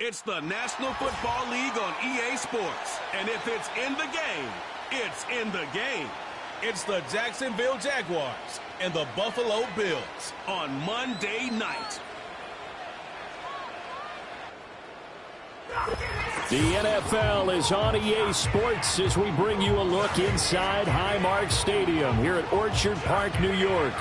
It's the National Football League on EA Sports. And if it's in the game, it's in the game. It's the Jacksonville Jaguars and the Buffalo Bills on Monday night. The NFL is on EA Sports as we bring you a look inside Highmark Stadium here at Orchard Park, New York.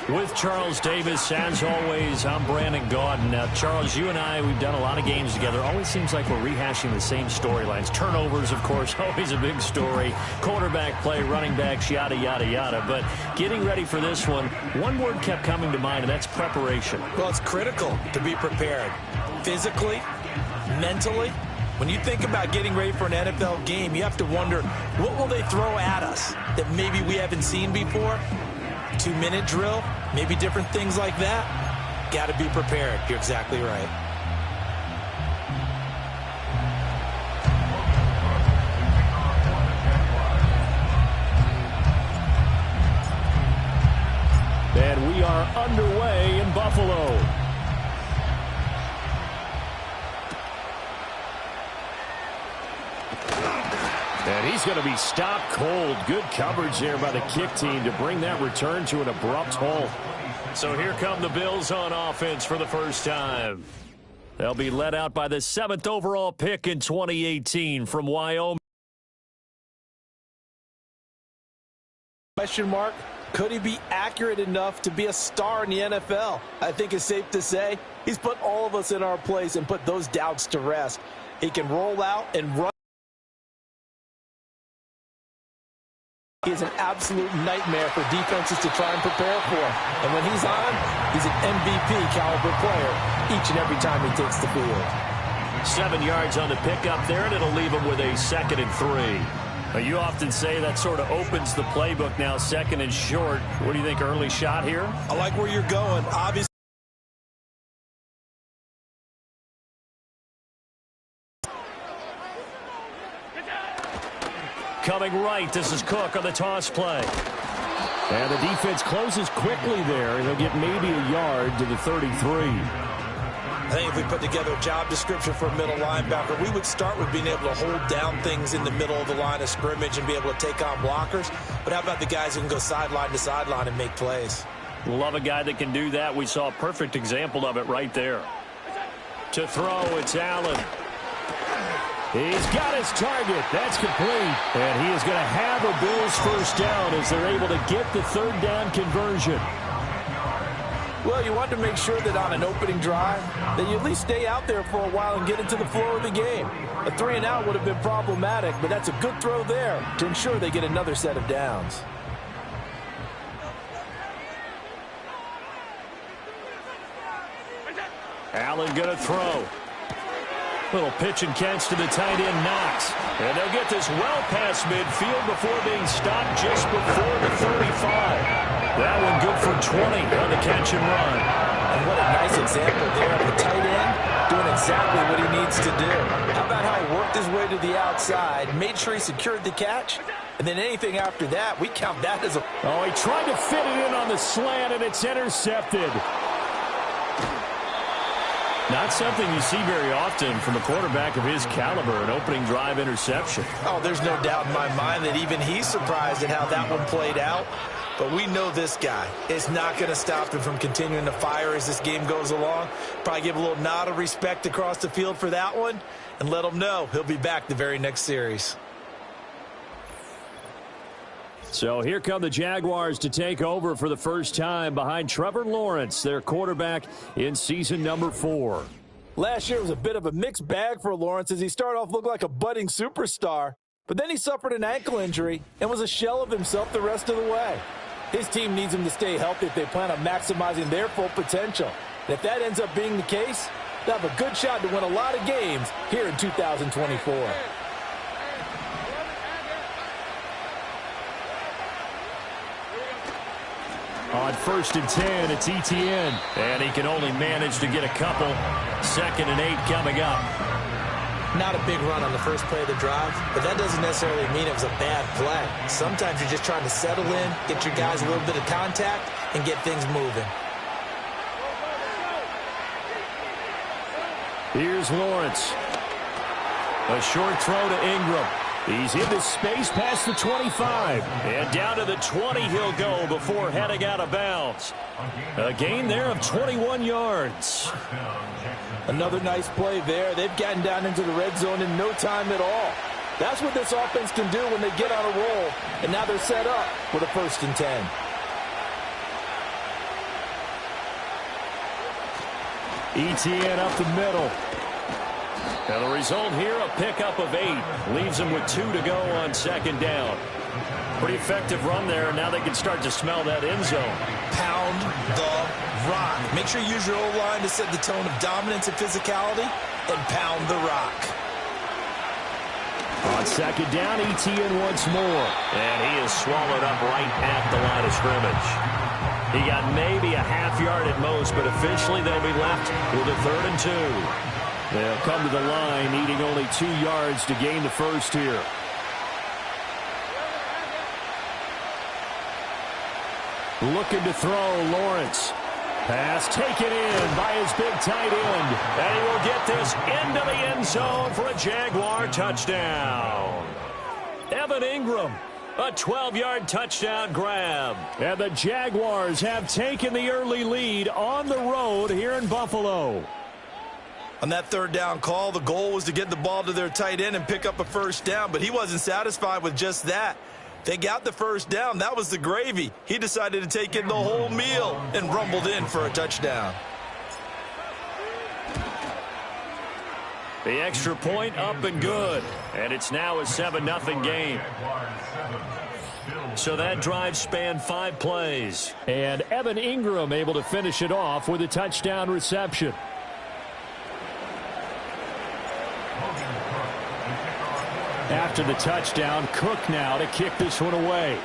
With Charles Davis, as always, I'm Brandon Gaudin. Now, Charles, you and I, we've done a lot of games together. Always seems like we're rehashing the same storylines. Turnovers, of course, always a big story. Quarterback play, running backs, yada, yada, yada. But getting ready for this one word kept coming to mind, and that's preparation. Well, it's critical to be prepared. Physically, mentally. When you think about getting ready for an NFL game, you have to wonder, what will they throw at us that maybe we haven't seen before? 2-minute drill, maybe different things like that. Got to be prepared. You're exactly right. And we are underway in Buffalo. And he's going to be stopped cold. Good coverage there by the kick team to bring that return to an abrupt halt. So here come the Bills on offense for the first time. They'll be led out by the 7th overall pick in 2018 from Wyoming. Question mark, could he be accurate enough to be a star in the NFL? I think it's safe to say he's put all of us in our place and put those doubts to rest. He can roll out and run. He is an absolute nightmare for defenses to try and prepare for. And when he's on, he's an MVP caliber player each and every time he takes the field. 7 yards on the pickup there, and it'll leave him with a 2nd and 3. You often say that sort of opens the playbook now, 2nd and short. What do you think, early shot here? I like where you're going. Obviously. Coming right, this is Cook on the toss play. And the defense closes quickly there, and they'll get maybe a yard to the 33. I think if we put together a job description for a middle linebacker, we would start with being able to hold down things in the middle of the line of scrimmage and be able to take on blockers. But how about the guys who can go sideline to sideline and make plays? Love a guy that can do that. We saw a perfect example of it right there. To throw, it's Allen. He's got his target. That's complete. And he is going to have a Bills first down as they're able to get the 3rd down conversion. Well, you want to make sure that on an opening drive that you at least stay out there for a while and get into the flow of the game. A 3-and-out would have been problematic, but that's a good throw there to ensure they get another set of downs. Allen going to throw. Little pitch and catch to the tight end, Knox. And they'll get this well past midfield before being stopped just before the 35. That one good for 20 on the catch and run. And what a nice example there of the tight end doing exactly what he needs to do. How about how he worked his way to the outside, made sure he secured the catch, and then anything after that, we count that as a... Oh, he tried to fit it in on the slant, and it's intercepted. Not something you see very often from a quarterback of his caliber, an opening drive interception. Oh, there's no doubt in my mind that even he's surprised at how that one played out. But we know this guy is not going to stop him from continuing to fire as this game goes along. Probably give a little nod of respect across the field for that one and let him know he'll be back the very next series. So here come the Jaguars to take over for the first time behind Trevor Lawrence, their quarterback in season number 4. Last year was a bit of a mixed bag for Lawrence as he started off looking like a budding superstar, but then he suffered an ankle injury and was a shell of himself the rest of the way. His team needs him to stay healthy if they plan on maximizing their full potential. And if that ends up being the case, they'll have a good shot to win a lot of games here in 2024. On 1st and 10, it's Etienne. And he can only manage to get a couple. 2nd and 8 coming up. Not a big run on the first play of the drive, but that doesn't necessarily mean it was a bad play. Sometimes you're just trying to settle in, get your guys a little bit of contact, and get things moving. Here's Lawrence. A short throw to Ingram. He's into space past the 25. And down to the 20 he'll go before heading out of bounds. A gain there of 21 yards. Another nice play there. They've gotten down into the red zone in no time at all. That's what this offense can do when they get on a roll. And now they're set up with a 1st and 10. ETN up the middle. And the result here, a pickup of 8. Leaves them with 2 to go on 2nd down. Pretty effective run there, and now they can start to smell that end zone. Pound the rock. Make sure you use your O-line to set the tone of dominance and physicality, and pound the rock. On 2nd down, ETN once more. And he is swallowed up right at the line of scrimmage. He got maybe a half yard at most, but officially they'll be left with a 3rd and 2. They'll come to the line, needing only 2 yards to gain the first here. Looking to throw, Lawrence. Pass taken in by his big tight end. And he will get this into the end zone for a Jaguar touchdown. Evan Ingram, a 12-yard touchdown grab. And the Jaguars have taken the early lead on the road here in Buffalo. On that 3rd down call, the goal was to get the ball to their tight end and pick up a 1st down, but he wasn't satisfied with just that. They got the 1st down. That was the gravy. He decided to take in the whole meal and rumbled in for a touchdown. The extra point up and good. And it's now a 7-0 game. So that drive spanned 5 plays. And Evan Ingram able to finish it off with a touchdown reception. After the touchdown, Cook now to kick this one away.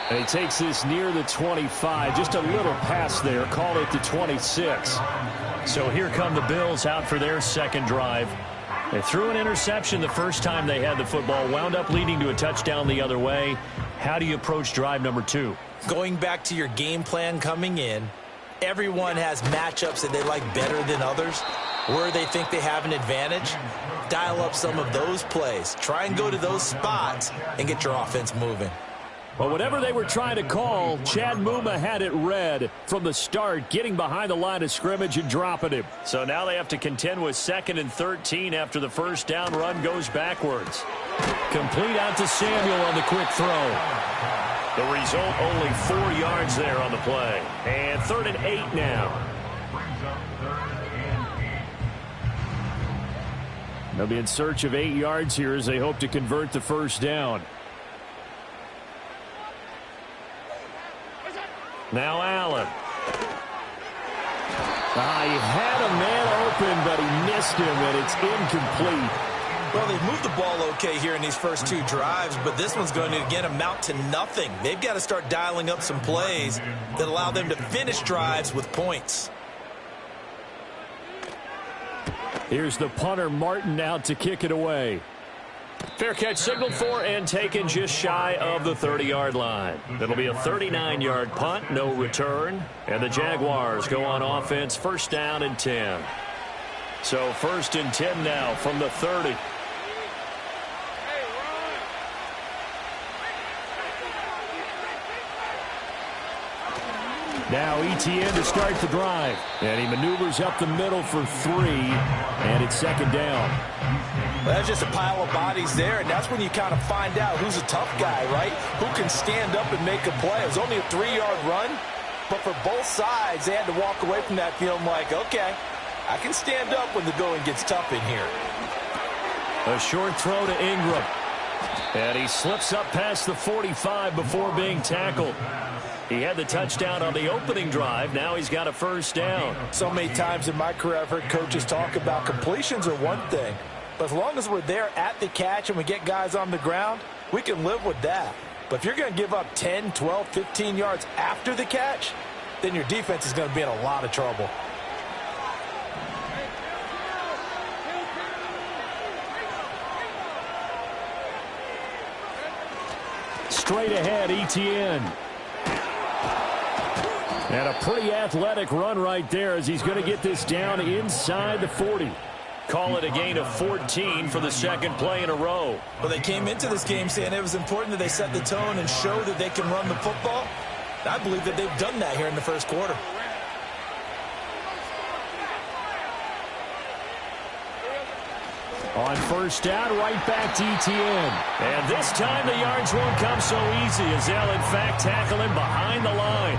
And he takes this near the 25. Just a little pass there. Call it the 26. So here come the Bills out for their 2nd drive. They threw an interception the first time they had the football. Wound up leading to a touchdown the other way. How do you approach drive number 2? Going back to your game plan coming in, everyone has matchups that they like better than others, where they think they have an advantage. Dial up some of those plays. Try and go to those spots and get your offense moving. Well, whatever they were trying to call, Chad Muma had it read from the start, getting behind the line of scrimmage and dropping him. So now they have to contend with 2nd and 13 after the 1st down run goes backwards. Complete out to Samuel on the quick throw. The result, only 4 yards there on the play. And 3rd and 8 now. They'll be in search of 8 yards here as they hope to convert the 1st down. Now Allen. He had a man open, but he missed him, and it's incomplete. Well, they've moved the ball okay here in these first 2 drives, but this one's going to, again, amount to nothing. They've got to start dialing up some plays that allow them to finish drives with points. Here's the punter, Martin, out to kick it away. Fair catch signaled for and taken just shy of the 30-yard line. It'll be a 39-yard punt, no return. And the Jaguars go on offense, 1st down and 10. So 1st and 10 now from the 30. Now ETN to start the drive. And he maneuvers up the middle for 3. And it's 2nd down. Well, that's just a pile of bodies there, and that's when you kind of find out who's a tough guy, right? Who can stand up and make a play. It was only a 3-yard run, but for both sides, they had to walk away from that feeling like, okay, I can stand up when the going gets tough in here. A short throw to Ingram. And he slips up past the 45 before being tackled. He had the touchdown on the opening drive. Now he's got a 1st down. So many times in my career, I've heard coaches talk about completions are one thing. But as long as we're there at the catch and we get guys on the ground, we can live with that. But if you're going to give up 10, 12, 15 yards after the catch, then your defense is going to be in a lot of trouble. Straight ahead, ETN. And a pretty athletic run right there as he's going to get this down inside the 40. Call it a gain of 14 for the second play in a row. Well, they came into this game saying it was important that they set the tone and show that they can run the football. I believe that they've done that here in the first quarter. On first down, right back to Etienne. And this time the yards won't come so easy as they'll in fact tackle him behind the line.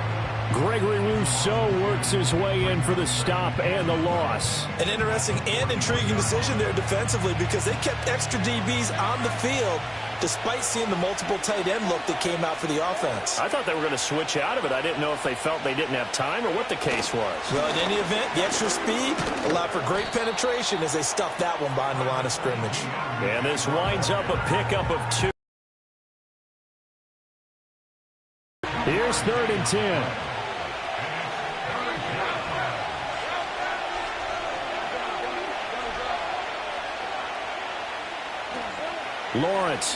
Gregory Rousseau works his way in for the stop and the loss. An interesting and intriguing decision there defensively because they kept extra DBs on the field despite seeing the multiple tight end look that came out for the offense. I thought they were going to switch out of it. I didn't know if they felt they didn't have time or what the case was. Well, in any event, the extra speed allowed for great penetration as they stuffed that one behind the line of scrimmage. And this winds up a pickup of 2. Here's 3rd and 10. Lawrence.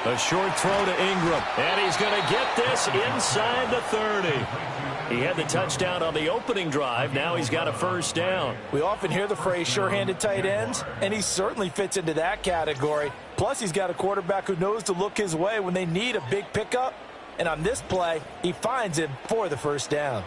A short throw to Ingram. And he's going to get this inside the 30. He had the touchdown on the opening drive. Now he's got a first down. We often hear the phrase sure-handed tight ends, and he certainly fits into that category. Plus, he's got a quarterback who knows to look his way when they need a big pickup. And on this play, he finds him for the first down.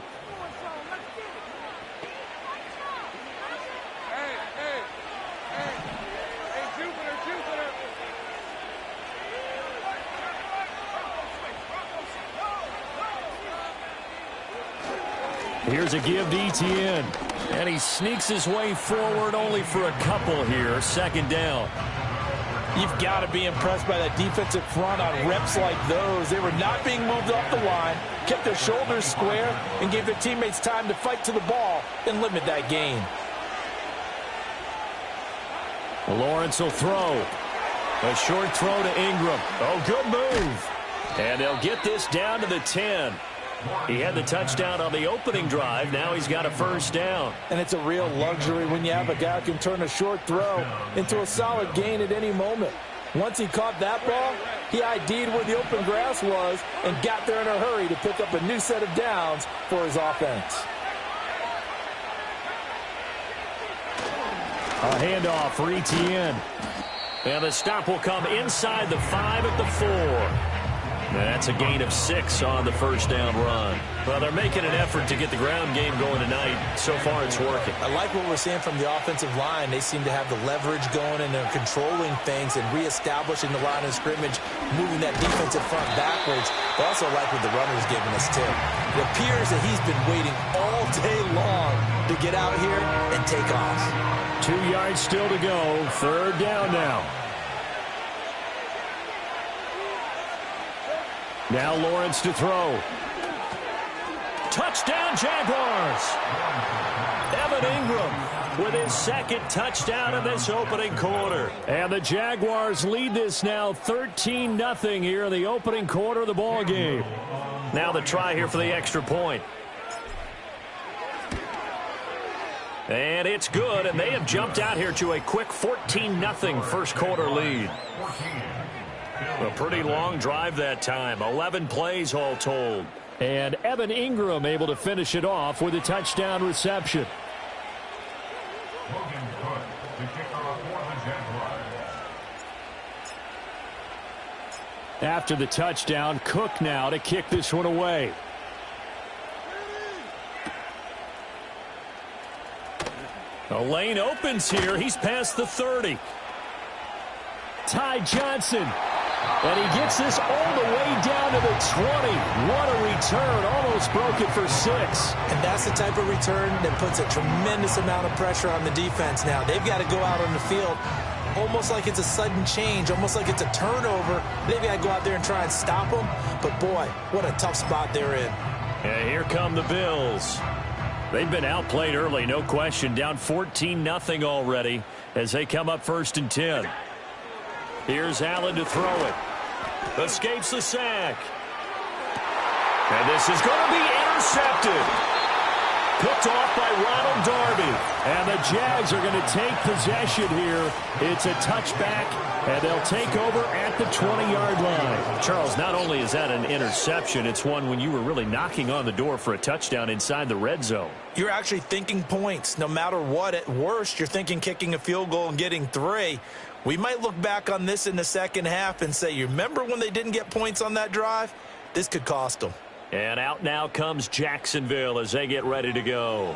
Here's a give to Etienne. And he sneaks his way forward only for a couple here. Second down. You've got to be impressed by that defensive front on reps like those. They were not being moved off the line, kept their shoulders square, and gave their teammates time to fight to the ball and limit that gain. Lawrence will throw. A short throw to Ingram. Oh, good move. And they'll get this down to the 10. He had the touchdown on the opening drive. Now he's got a first down. And it's a real luxury when you have a guy who can turn a short throw into a solid gain at any moment. Once he caught that ball, he ID'd where the open grass was and got there in a hurry to pick up a new set of downs for his offense. A handoff for Etienne. And the stop will come inside the 5 at the 4. That's a gain of 6 on the first down run. Well, they're making an effort to get the ground game going tonight. So far, it's working. I like what we're seeing from the offensive line. They seem to have the leverage going, and they're controlling things and reestablishing the line of scrimmage, moving that defensive front backwards. I also like what the runner's giving us, too. It appears that he's been waiting all day long to get out here and take off. 2 yards still to go. Third down now. Now Lawrence to throw. Touchdown, Jaguars! Evan Ingram with his second touchdown in this opening quarter. And the Jaguars lead this now 13-0 here in the opening quarter of the ball game. Now the try here for the extra point. And it's good, and they have jumped out here to a quick 14-0 first quarter lead. A pretty long drive that time. 11 plays all told. And Evan Ingram able to finish it off with a touchdown reception. After the touchdown, Cook now to kick this one away. The lane opens here. He's past the 30. Ty Johnson. And he gets this all the way down to the 20. What a return. Almost broke it for 6. And that's the type of return that puts a tremendous amount of pressure on the defense now. They've got to go out on the field almost like it's a sudden change, almost like it's a turnover. They've got to go out there and try and stop them. But, boy, what a tough spot they're in. And here come the Bills. They've been outplayed early, no question. Down 14-0 already as they come up 1st and 10. Here's Allen to throw it. Escapes the sack. And this is going to be intercepted. Picked off by Ronald Darby. And the Jags are going to take possession here. It's a touchback, and they'll take over at the 20-yard line. Charles, not only is that an interception, it's one when you were really knocking on the door for a touchdown inside the red zone. You're actually thinking points. No matter what, at worst, you're thinking kicking a field goal and getting 3. We might look back on this in the second half and say, you remember when they didn't get points on that drive? This could cost them. And out now comes Jacksonville as they get ready to go.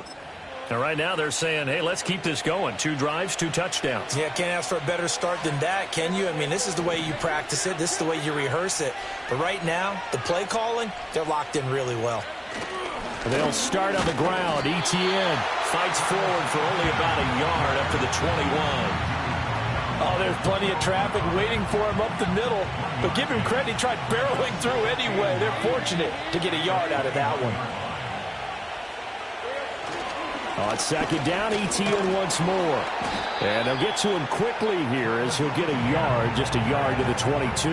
And right now they're saying, hey, let's keep this going. 2 drives, 2 touchdowns. Yeah, can't ask for a better start than that, can you? I mean, this is the way you practice it. This is the way you rehearse it. But right now, the play calling, they're locked in really well. They'll start on the ground. Etienne fights forward for only about a yard up to the 21. Oh, there's plenty of traffic waiting for him up the middle. But give him credit, he tried barreling through anyway. They're fortunate to get a yard out of that one. On second down, Etienne once more. And they'll get to him quickly here as he'll get a yard, just a yard to the 22.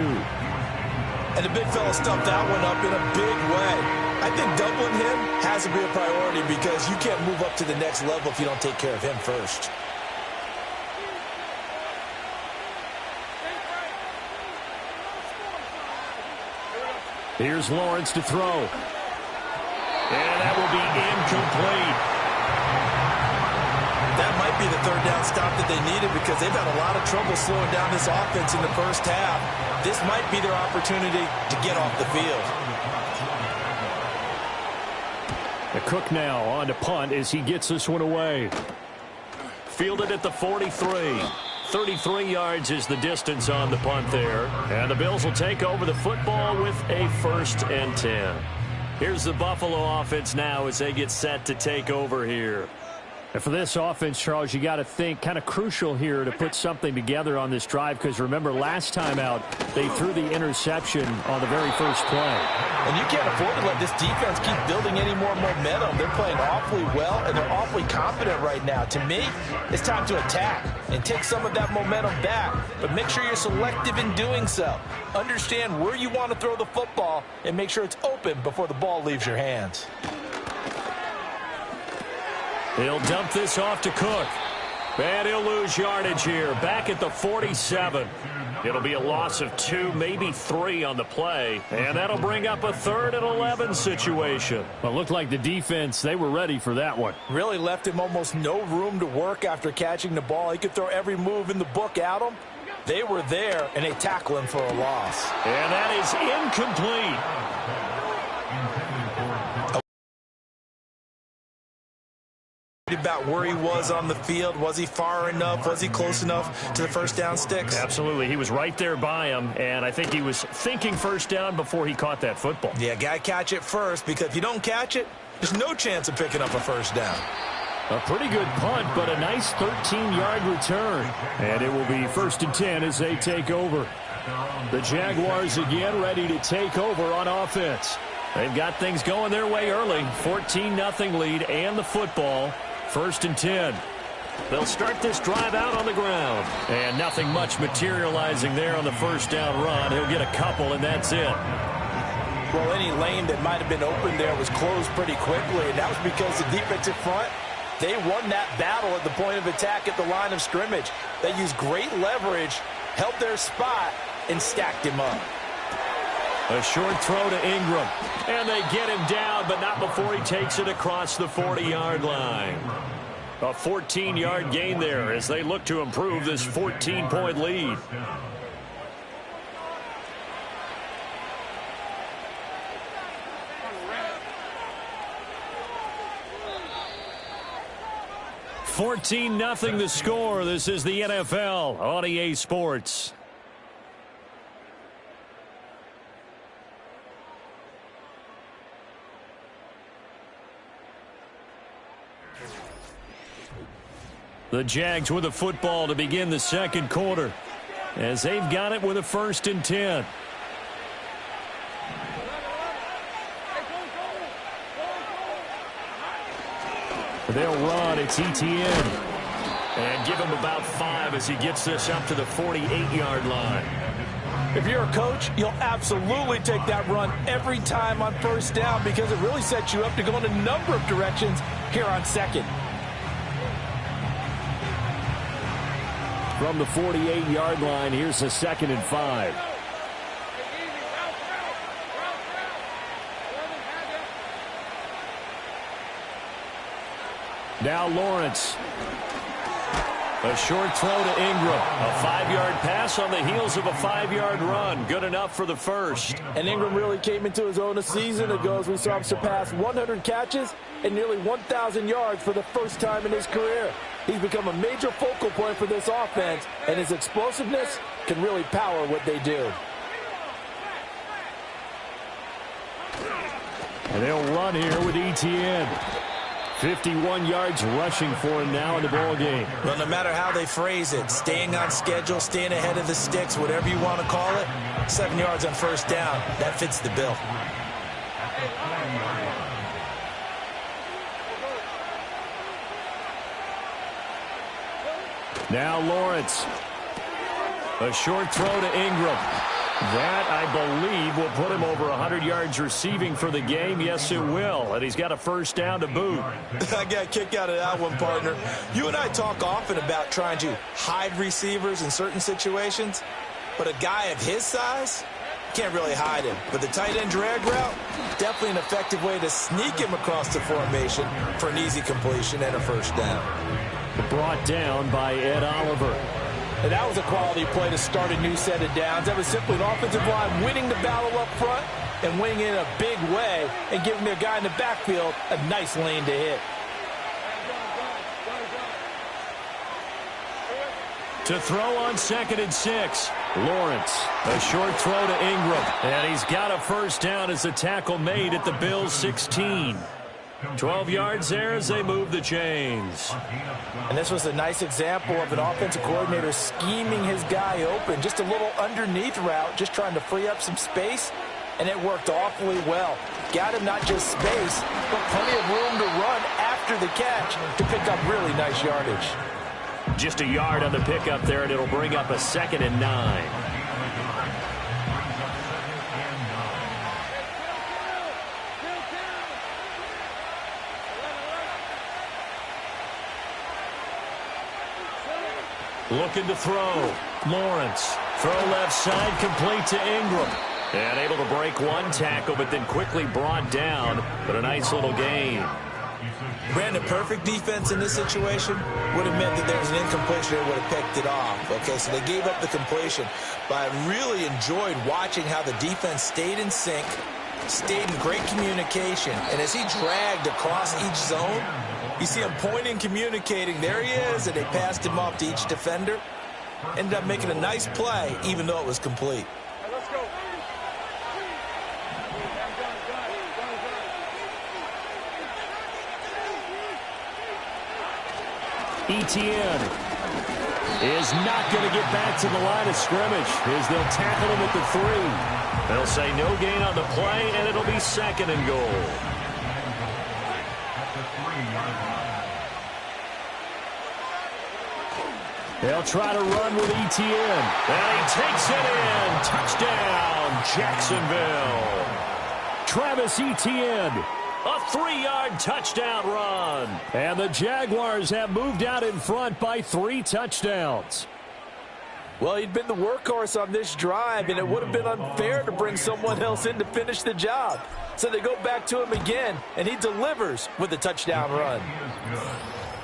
And the big fella stuffed that one up in a big way. I think doubling him has to be a priority because you can't move up to the next level if you don't take care of him first. Here's Lawrence to throw. And that will be incomplete. That might be the third down stop that they needed because they've had a lot of trouble slowing down this offense in the first half. This might be their opportunity to get off the field. The Cook now on to punt as he gets this one away. Fielded at the 43. 33 yards is the distance on the punt there. And the Bills will take over the football with a 1st and 10. Here's the Buffalo offense now as they get set to take over here. And for this offense, Charles, you got to think kind of crucial here to put something together on this drive because remember last time out they threw the interception on the very first play. And you can't afford to let this defense keep building any more momentum. They're playing awfully well and they're awfully confident right now. To me, it's time to attack and take some of that momentum back. But make sure you're selective in doing so. Understand where you want to throw the football and make sure it's open before the ball leaves your hands. He'll dump this off to Cook. And he'll lose yardage here. Back at the 47. It'll be a loss of 2, maybe 3 on the play. And that'll bring up a 3rd and 11 situation. Well, it looked like the defense, they were ready for that one. Really left him almost no room to work after catching the ball. He could throw every move in the book at him. They were there, and they tackle him for a loss. And that is incomplete. About where he was on the field. Was he far enough? Was he close enough to the first down sticks? Absolutely. He was right there by him, and I think he was thinking first down before he caught that football. Yeah, got to catch it first because if you don't catch it, there's no chance of picking up a first down. A pretty good punt, but a nice 13-yard return. And it will be 1st and 10 as they take over. The Jaguars again ready to take over on offense. They've got things going their way early. 14-0 lead and the football. 1st and 10. They'll start this drive out on the ground. And nothing much materializing there on the first down run. He'll get a couple, and that's it. Well, any lane that might have been open there was closed pretty quickly, and that was because the defensive front, they won that battle at the point of attack at the line of scrimmage. They used great leverage, held their spot, and stacked him up. A short throw to Ingram. And they get him down, but not before he takes it across the 40-yard line. A 14-yard gain there as they look to improve this 14-point lead. $14-0 the score. This is the NFL on EA Sports. The Jags with the football to begin the second quarter as they've got it with a 1st and 10. They'll run. It's Etienne. And give him about 5 as he gets this up to the 48-yard line. If you're a coach, you'll absolutely take that run every time on first down because it really sets you up to go in a number of directions here on second. From the 48-yard line, here's a 2nd and 5. Now Lawrence. A short throw to Ingram. A 5-yard pass on the heels of a 5-yard run. Good enough for the first. And Ingram really came into his own a season ago as we saw him surpass 100 catches and nearly 1,000 yards for the first time in his career. He's become a major focal point for this offense, and his explosiveness can really power what they do. And they'll run here with Etienne. 51 yards rushing for him now in the ball game. Well, no matter how they phrase it, staying on schedule, staying ahead of the sticks, whatever you want to call it, 7 yards on first down, that fits the bill. Now Lawrence. A short throw to Ingram. That, I believe, will put him over 100 yards receiving for the game. Yes, it will. And he's got a first down to boot. I got a kick out of that one, partner. You and I talk often about trying to hide receivers in certain situations, but a guy of his size can't really hide him. But the tight end drag route, definitely an effective way to sneak him across the formation for an easy completion and a first down. Brought down by Ed Oliver. And that was a quality play to start a new set of downs. That was simply an offensive line winning the battle up front and winning in a big way and giving their guy in the backfield a nice lane to hit. To throw on 2nd and 6. Lawrence. A short throw to Ingram. And he's got a first down as the tackle made at the Bills' 16. 12 yards there as they move the chains. And this was a nice example of an offensive coordinator scheming his guy open. Just a little underneath route, just trying to free up some space, and it worked awfully well. Got him not just space, but plenty of room to run after the catch to pick up really nice yardage. Just a yard on the pickup there, and it'll bring up a 2nd and 9. Looking to throw. Lawrence. Throw left side, complete to Ingram. And able to break one tackle, but then quickly brought down. But a nice little gain. Brandon, perfect defense in this situation would have meant that there was an incompletion. They would have picked it off. Okay, so they gave up the completion. But I really enjoyed watching how the defense stayed in sync, stayed in great communication. And as he dragged across each zone, you see him pointing, communicating. There he is, and they passed him off to each defender. Ended up making a nice play, even though it was complete. Let's go. Etienne is not going to get back to the line of scrimmage as they'll tackle him at the 3. They'll say no gain on the play, and it'll be 2nd and goal. They'll try to run with Etienne. And he takes it in. Touchdown, Jacksonville. Travis Etienne. A 3-yard touchdown run. And the Jaguars have moved out in front by 3 touchdowns. Well, he'd been the workhorse on this drive, and it would have been unfair to bring someone else in to finish the job. So they go back to him again, and he delivers with a touchdown run.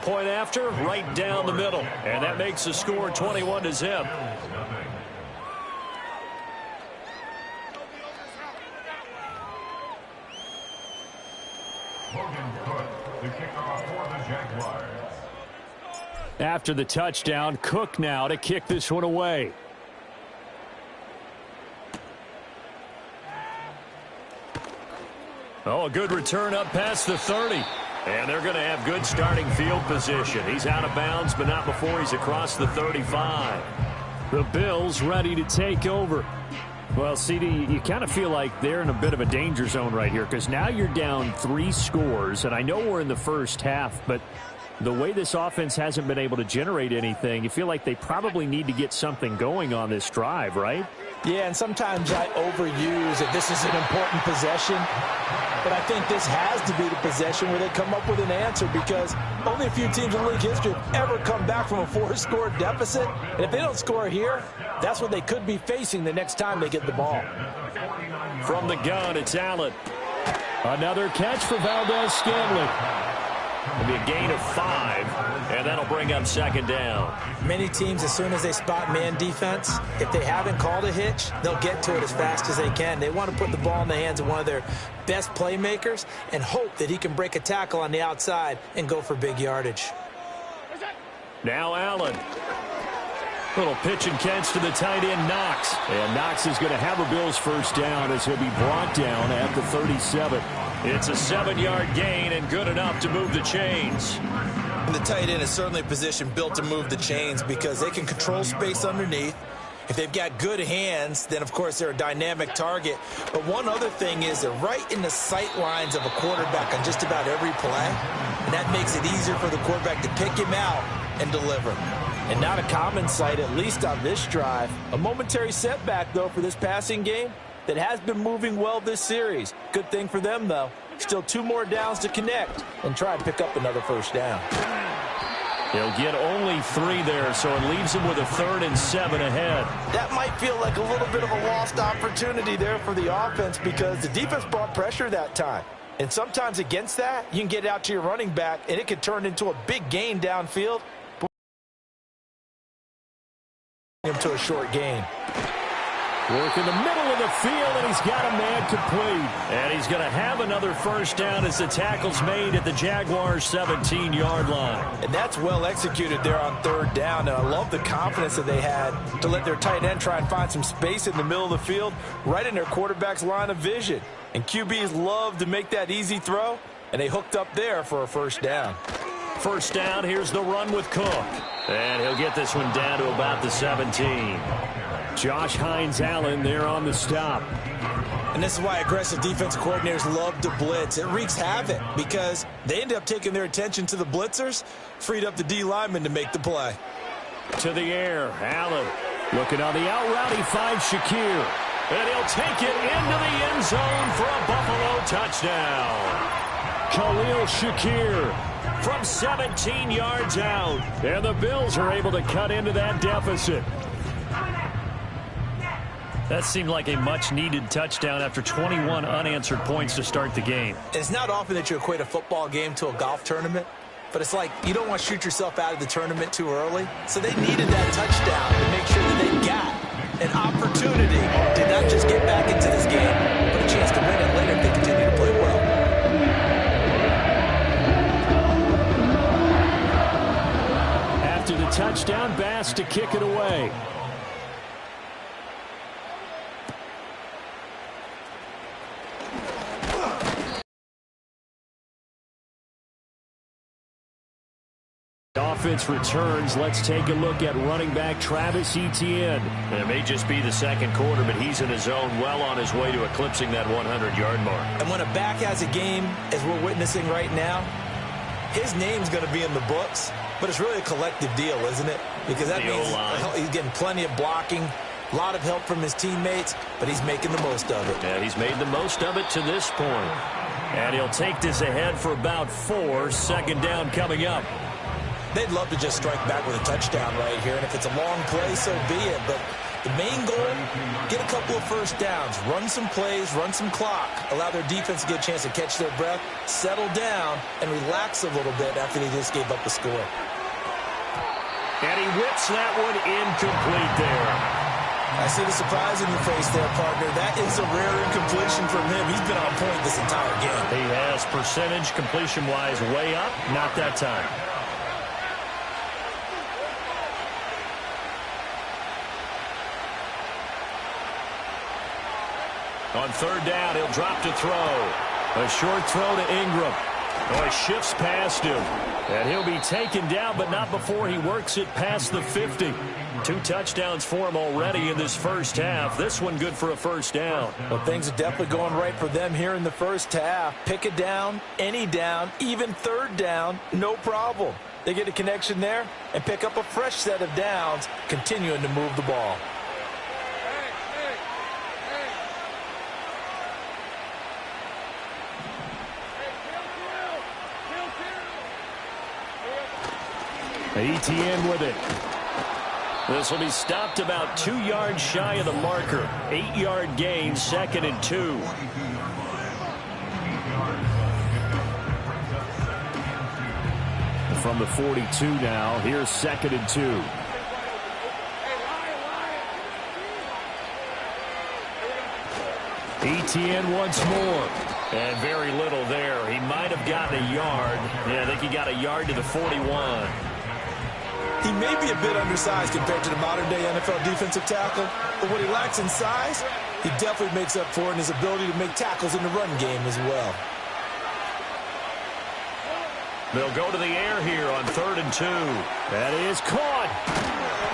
Point after, right down the middle. And that makes the score 21-0. After the touchdown, Cook now to kick this one away. Oh, a good return up past the 30. And they're going to have good starting field position. He's out of bounds, but not before he's across the 35. The Bills ready to take over. Well, CD, you kind of feel like they're in a bit of a danger zone right here because now you're down 3 scores, and I know we're in the first half, but The way this offense hasn't been able to generate anything, you feel like they probably need to get something going on this drive, right? Yeah, and sometimes I overuse that this is an important possession. But I think this has to be the possession where they come up with an answer, because only a few teams in league history have ever come back from a 4-score deficit. And if they don't score here, that's what they could be facing the next time they get the ball. From the gun, it's Allen. Another catch for Valdez-Scantling. It'll be a gain of 5, and that'll bring up second down. Many teams, as soon as they spot man defense, if they haven't called a hitch, they'll get to it as fast as they can. They want to put the ball in the hands of one of their best playmakers and hope that he can break a tackle on the outside and go for big yardage. Now Allen. Little pitch and catch to the tight end, Knox. And Knox is going to have a Bills first down as he'll be brought down at the 37. It's a 7-yard gain and good enough to move the chains. And the tight end is certainly a position built to move the chains because they can control space underneath. If they've got good hands, then, of course, they're a dynamic target. But one other thing is they're right in the sight lines of a quarterback on just about every play. And that makes it easier for the quarterback to pick him out and deliver. And not a common sight, at least on this drive. A momentary setback, though, for this passing game that has been moving well this series. Good thing for them, though. Still 2 more downs to connect and try and pick up another first down. He'll get only 3 there, so it leaves him with a 3rd and 7 ahead. That might feel like a little bit of a lost opportunity there for the offense because the defense brought pressure that time. And sometimes against that, you can get out to your running back, and it could turn into a big gain downfield. Him to a short gain. Work in the middle of the field, and he's got a man complete. And he's going to have another first down as the tackle's made at the Jaguars' 17-yard line. And that's well executed there on 3rd down, and I love the confidence that they had to let their tight end try and find some space in the middle of the field, right in their quarterback's line of vision. And QBs love to make that easy throw, and they hooked up there for a first down. First down, here's the run with Cook. And he'll get this one down to about the 17. Josh Hines-Allen there on the stop. And this is why aggressive defensive coordinators love to blitz. It wreaks havoc because they end up taking their attention to the blitzers, freed up the D lineman to make the play. To the air, Allen looking on the out route. He finds Shakir. And he'll take it into the end zone for a Buffalo touchdown. Khalil Shakir from 17 yards out. And the Bills are able to cut into that deficit. That seemed like a much-needed touchdown after 21 unanswered points to start the game. It's not often that you equate a football game to a golf tournament, but it's like you don't want to shoot yourself out of the tournament too early. So they needed that touchdown to make sure that they got an opportunity to not just get back into this game, but a chance to win it later if they continue to play well. After the touchdown, Bass to kick it away. Offense returns. Let's take a look at running back Travis Etienne. It may just be the second quarter, but he's in his zone, well on his way to eclipsing that 100-yard mark. And when a back has a game, as we're witnessing right now, his name's going to be in the books, but it's really a collective deal, isn't it? Because that means he's getting plenty of blocking, a lot of help from his teammates, but he's making the most of it. Yeah, he's made the most of it to this point. And he'll take this ahead for about 4. Second down coming up. They'd love to just strike back with a touchdown right here, and if it's a long play, so be it. But the main goal, get a couple of first downs, run some plays, run some clock, allow their defense to get a chance to catch their breath, settle down, and relax a little bit after they just gave up the score. And he whips that one incomplete there. I see the surprise in your face there, partner. That is a rare incompletion from him. He's been on point this entire game. He has percentage completion-wise way up, not that time. On third down, he'll drop to throw. A short throw to Ingram. Oh, he shifts past him. And he'll be taken down, but not before he works it past the 50. 2 touchdowns for him already in this first half. This one good for a first down. Well, things are definitely going right for them here in the first half. Pick it down, any down, even third down, no problem. They get a connection there and pick up a fresh set of downs, continuing to move the ball. ETN with it. This will be stopped about 2 yards shy of the marker. 8-yard gain, 2nd and 2. From the 42 now, here's 2nd and 2. ETN once more. And very little there. He might have gotten a yard. Yeah, I think he got a yard to the 41. He may be a bit undersized compared to the modern-day NFL defensive tackle, but what he lacks in size, he definitely makes up for in his ability to make tackles in the run game as well. They'll go to the air here on 3rd and 2. That is caught.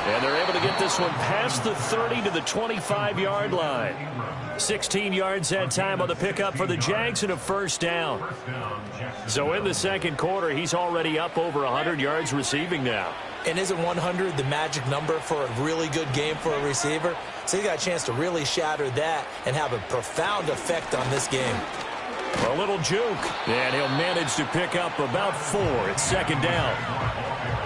And they're able to get this one past the 30 to the 25-yard line. 16 yards that time on the pickup for the Jags and a first down. So in the second quarter, he's already up over 100 yards receiving now. And isn't 100 the magic number for a really good game for a receiver? So he got a chance to really shatter that and have a profound effect on this game. A little juke, and he'll manage to pick up about 4 at second down.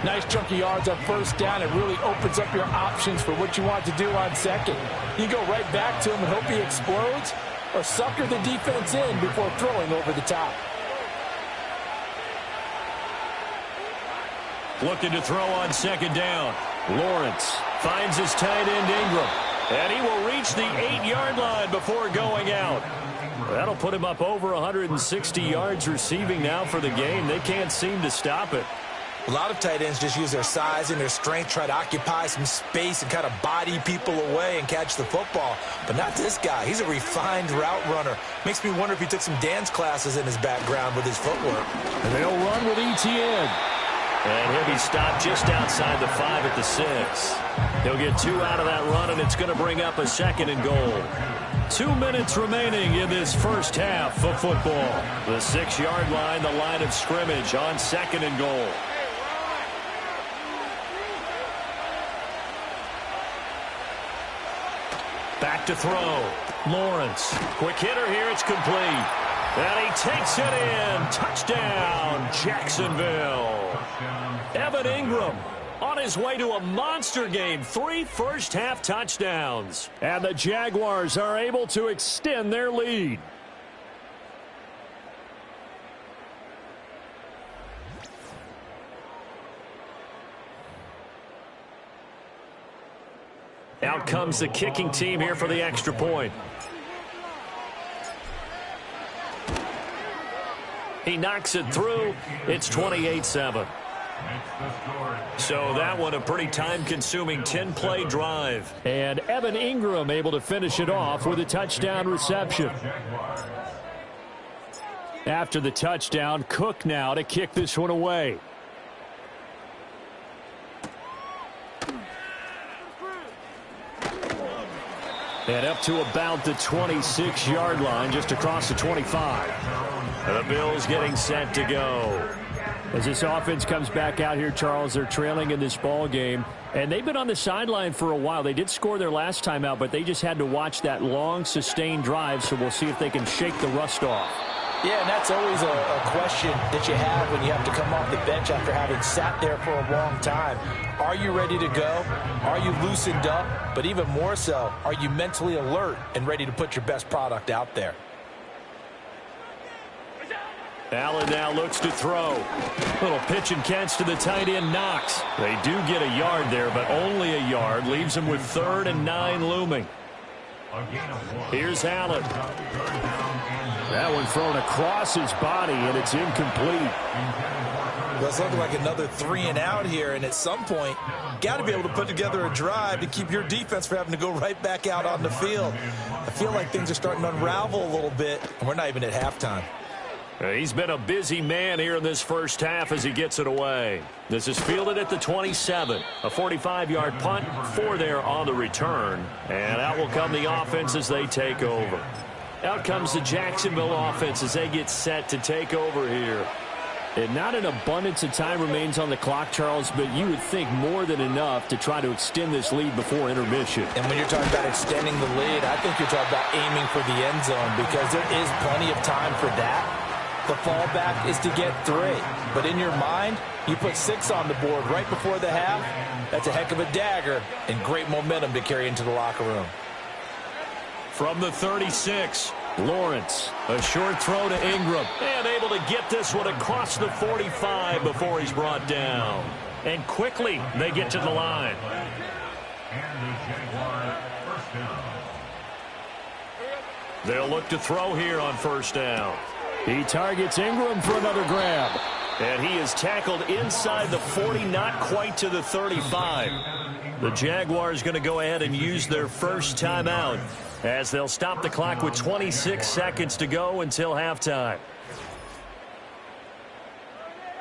Nice chunky yards on first down. It really opens up your options for what you want to do on second. You go right back to him and hope he explodes, or sucker the defense in before throwing over the top. Looking to throw on second down. Lawrence finds his tight end Ingram, and he will reach the 8-yard line before going out. That'll put him up over 160 yards receiving now for the game. They can't seem to stop it. A lot of tight ends just use their size and their strength, try to occupy some space and kind of body people away and catch the football. But not this guy. He's a refined route runner. Makes me wonder if he took some dance classes in his background with his footwork. And they'll run with ETN. And he'll be stopped just outside the 5 at the 6. He'll get 2 out of that run, and it's going to bring up a 2nd and goal. 2 minutes remaining in this first half of football. The 6-yard line, the line of scrimmage on 2nd and goal. Back to throw. Lawrence. Quick hitter here. It's complete. And he takes it in. Touchdown, Jacksonville. Evan Ingram on his way to a monster game. 3 first-half touchdowns. And the Jaguars are able to extend their lead. Out comes the kicking team here for the extra point. He knocks it through. It's 28-7. So that one a pretty time-consuming 10-play drive. And Evan Ingram able to finish it off with a touchdown reception. After the touchdown, Cook now to kick this one away. And up to about the 26-yard line, just across the 25. The Bills getting set to go. As this offense comes back out here, Charles, they're trailing in this ball game. And they've been on the sideline for a while. They did score their last time out, but they just had to watch that long, sustained drive. So we'll see if they can shake the rust off. Yeah, and that's always a question that you have when you have to come off the bench after having sat there for a long time. Are you ready to go? Are you loosened up? But even more so, are you mentally alert and ready to put your best product out there? Allen now looks to throw. Little pitch and catch to the tight end, Knox. They do get a yard there, but only a yard. Leaves them with 3rd and 9 looming. Here's Allen. That one thrown across his body, and it's incomplete. Well, it's looking like another 3 and out here, and at some point, got to be able to put together a drive to keep your defense from having to go right back out on the field. I feel like things are starting to unravel a little bit, and we're not even at halftime. He's been a busy man here in this first half as he gets it away. This is fielded at the 27. A 45-yard punt, 4 there on the return. And out will come the offense as they take over. Out comes the Jacksonville offense as they get set to take over here. And not an abundance of time remains on the clock, Charles, but you would think more than enough to try to extend this lead before intermission. And when you're talking about extending the lead, I think you're talking about aiming for the end zone because there is plenty of time for that. The fallback is to get 3. But in your mind, you put 6 on the board right before the half. That's a heck of a dagger and great momentum to carry into the locker room. From the 36, Lawrence, a short throw to Ingram, and able to get this one across the 45 before he's brought down. And quickly, they get to the line. They'll look to throw here on first down. He targets Ingram for another grab. And he is tackled inside the 40, not quite to the 35. The Jaguars going to go ahead and use their first timeout as they'll stop the clock with 26 seconds to go until halftime.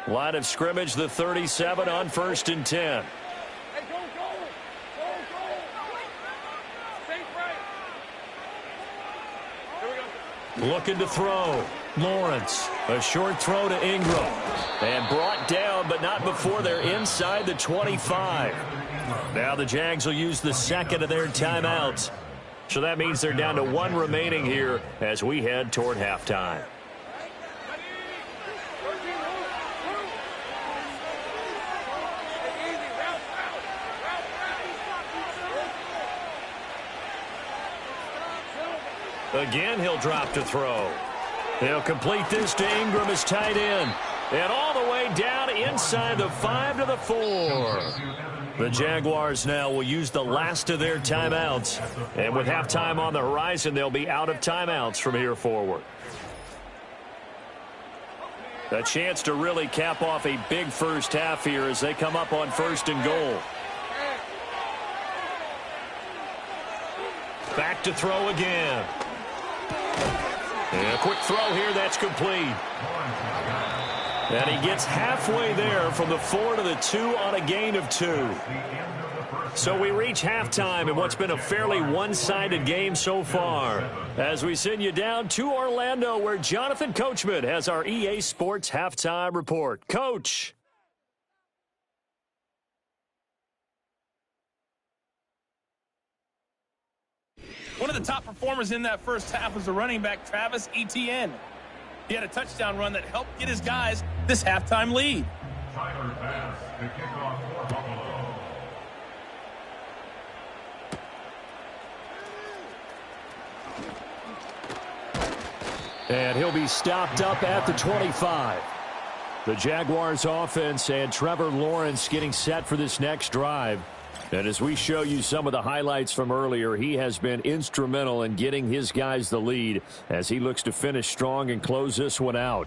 Line of scrimmage, the 37 on 1st and 10. Looking to throw. Lawrence, a short throw to Ingram. And brought down, but not before they're inside the 25. Now the Jags will use the second of their timeouts. So that means they're down to 1 remaining here as we head toward halftime. Again, he'll drop to throw. They'll complete this to Ingram as tight end. And all the way down inside the 5 to the 4. The Jaguars now will use the last of their timeouts. And with halftime on the horizon, they'll be out of timeouts from here forward. A chance to really cap off a big first half here as they come up on 1st and goal. Back to throw again. And a quick throw here, that's complete. And he gets halfway there from the 4 to the 2 on a gain of 2. So we reach halftime in what's been a fairly one-sided game so far. As we send you down to Orlando where Jonathan Coachman has our EA Sports Halftime Report. Coach. One of the top performers in that first half was the running back Travis Etienne. He had a touchdown run that helped get his guys this halftime lead. Tyler Bass, the kickoff for Buffalo. And he'll be stopped up at the 25. The Jaguars offense and Trevor Lawrence getting set for this next drive. And as we show you some of the highlights from earlier, he has been instrumental in getting his guys the lead as he looks to finish strong and close this one out.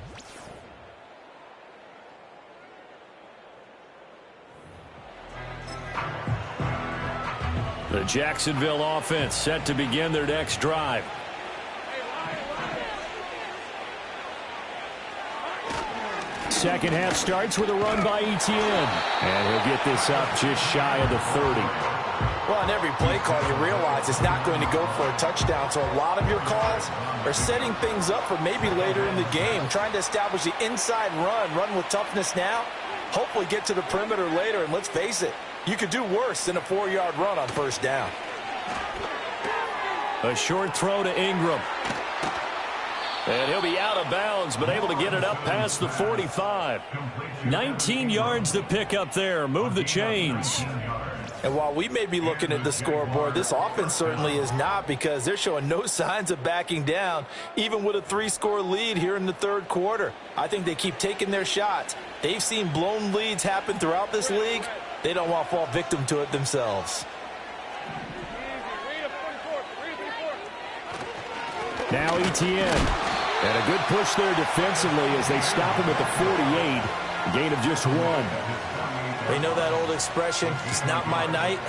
The Jacksonville offense set to begin their next drive. Second half starts with a run by Etienne. And he'll get this up just shy of the 30. Well, on every play call, you realize it's not going to go for a touchdown. So a lot of your calls are setting things up for maybe later in the game, trying to establish the inside run with toughness now, hopefully get to the perimeter later. And let's face it, you could do worse than a 4-yard run on first down. A short throw to Ingram. And he'll be out of bounds, but able to get it up past the 45. 19 yards to pick up there. Move the chains. And while we may be looking at the scoreboard, this offense certainly is not, because they're showing no signs of backing down, even with a 3-score lead here in the third quarter. I think they keep taking their shots. They've seen blown leads happen throughout this league. They don't want to fall victim to it themselves. Now Etienne. And a good push there defensively as they stop him at the 48. Gain of just 1. They know that old expression, it's not my night.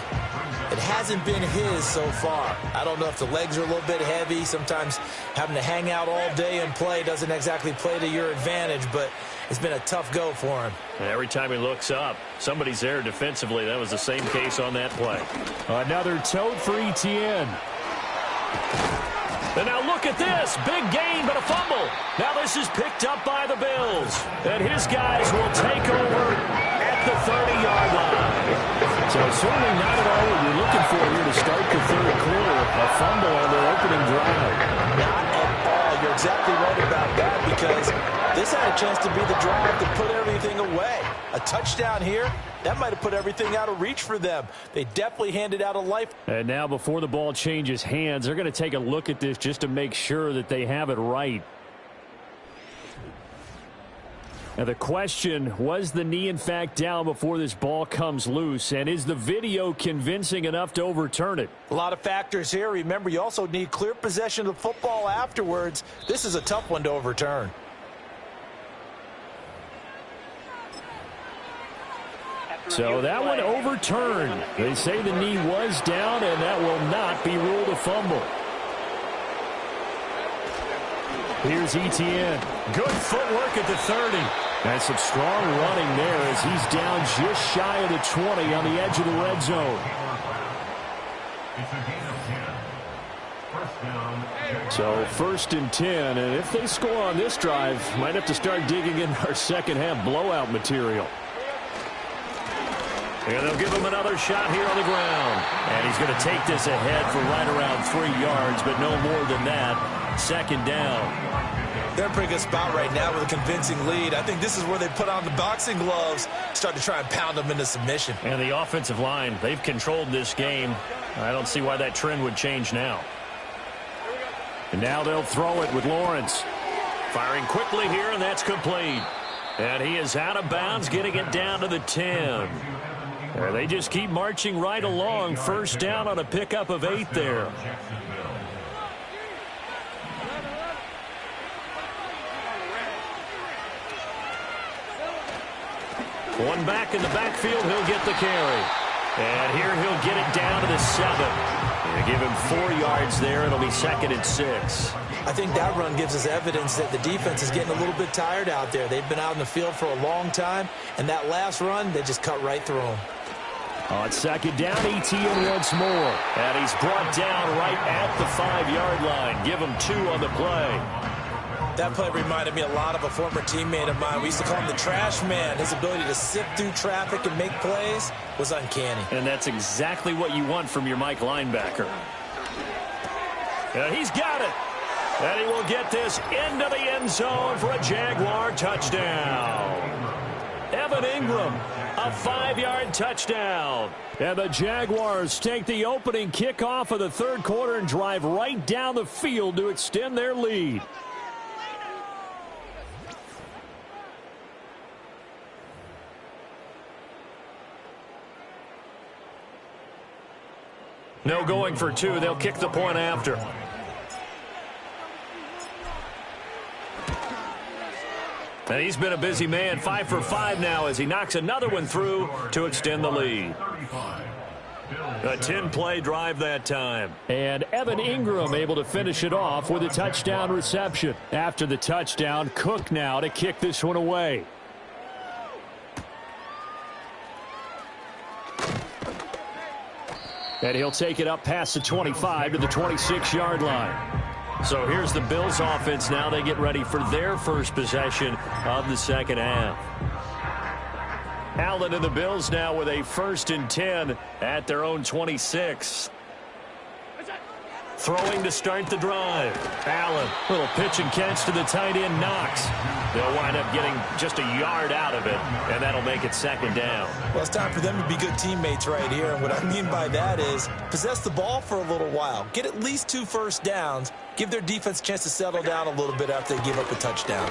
It hasn't been his so far. I don't know if the legs are a little bit heavy. Sometimes having to hang out all day and play doesn't exactly play to your advantage, but it's been a tough go for him. And every time he looks up, somebody's there defensively. That was the same case on that play. Another tote for Etienne. And now look at this. Big gain, but a fumble. Now this is picked up by the Bills. And his guys will take over at the 30-yard line. So certainly not at all what you're looking for here to start the third quarter. A fumble on their opening drive. Not at all. You're exactly right about that, because this had a chance to be the drive to put everything away. A touchdown here, that might have put everything out of reach for them. They definitely handed out a life. And now before the ball changes hands, they're going to take a look at this just to make sure that they have it right. Now the question, was the knee in fact down before this ball comes loose? And is the video convincing enough to overturn it? A lot of factors here. Remember, you also need clear possession of the football afterwards. This is a tough one to overturn. So that one overturned. They say the knee was down, and that will not be ruled a fumble. Here's Etienne. Good footwork at the 30. And some strong running there as he's down just shy of the 20 on the edge of the red zone. So 1st and 10, and if they score on this drive, might have to start digging in our second half blowout material. And they'll give him another shot here on the ground. And he's going to take this ahead for right around 3 yards, but no more than that. 2nd down. They're in a pretty good spot right now with a convincing lead. I think this is where they put on the boxing gloves, start to try and pound them into submission. And the offensive line, they've controlled this game. I don't see why that trend would change now. And now they'll throw it with Lawrence. Firing quickly here, and that's complete. And he is out of bounds, getting it down to the 10. They just keep marching right along. 1st down on a pickup of 8 there. One back in the backfield, he'll get the carry. And here he'll get it down to the 7. They give him 4 yards there. It'll be 2nd and 6. I think that run gives us evidence that the defense is getting a little bit tired out there. They've been out in the field for a long time, and that last run, they just cut right through them. On 2nd down, Etienne once more. And he's brought down right at the 5-yard line. Give him 2 on the play. That play reminded me a lot of a former teammate of mine. We used to call him the trash man. His ability to sift through traffic and make plays was uncanny. And that's exactly what you want from your Mike linebacker. And he's got it. And he will get this into the end zone for a Jaguar touchdown. Evan Ingram, a 5-yard touchdown. And the Jaguars take the opening kickoff of the 3rd quarter and drive right down the field to extend their lead. No going for 2. They'll kick the point after. And he's been a busy man. 5 for 5 now as he knocks another one through to extend the lead. A 10-play drive that time. And Evan Ingram able to finish it off with a touchdown reception. After the touchdown, Cook now to kick this one away. And he'll take it up past the 25 to the 26-yard line. So here's the Bills offense now. They get ready for their first possession of the second half. Allen and the Bills now with a 1st and 10 at their own 26. Throwing to start the drive. Allen, little pitch and catch to the tight end, Knox. They'll wind up getting just a yard out of it, and that'll make it 2nd down. Well, it's time for them to be good teammates right here, and what I mean by that is possess the ball for a little while. Get at least 2 first downs. Give their defense a chance to settle down a little bit after they give up a touchdown.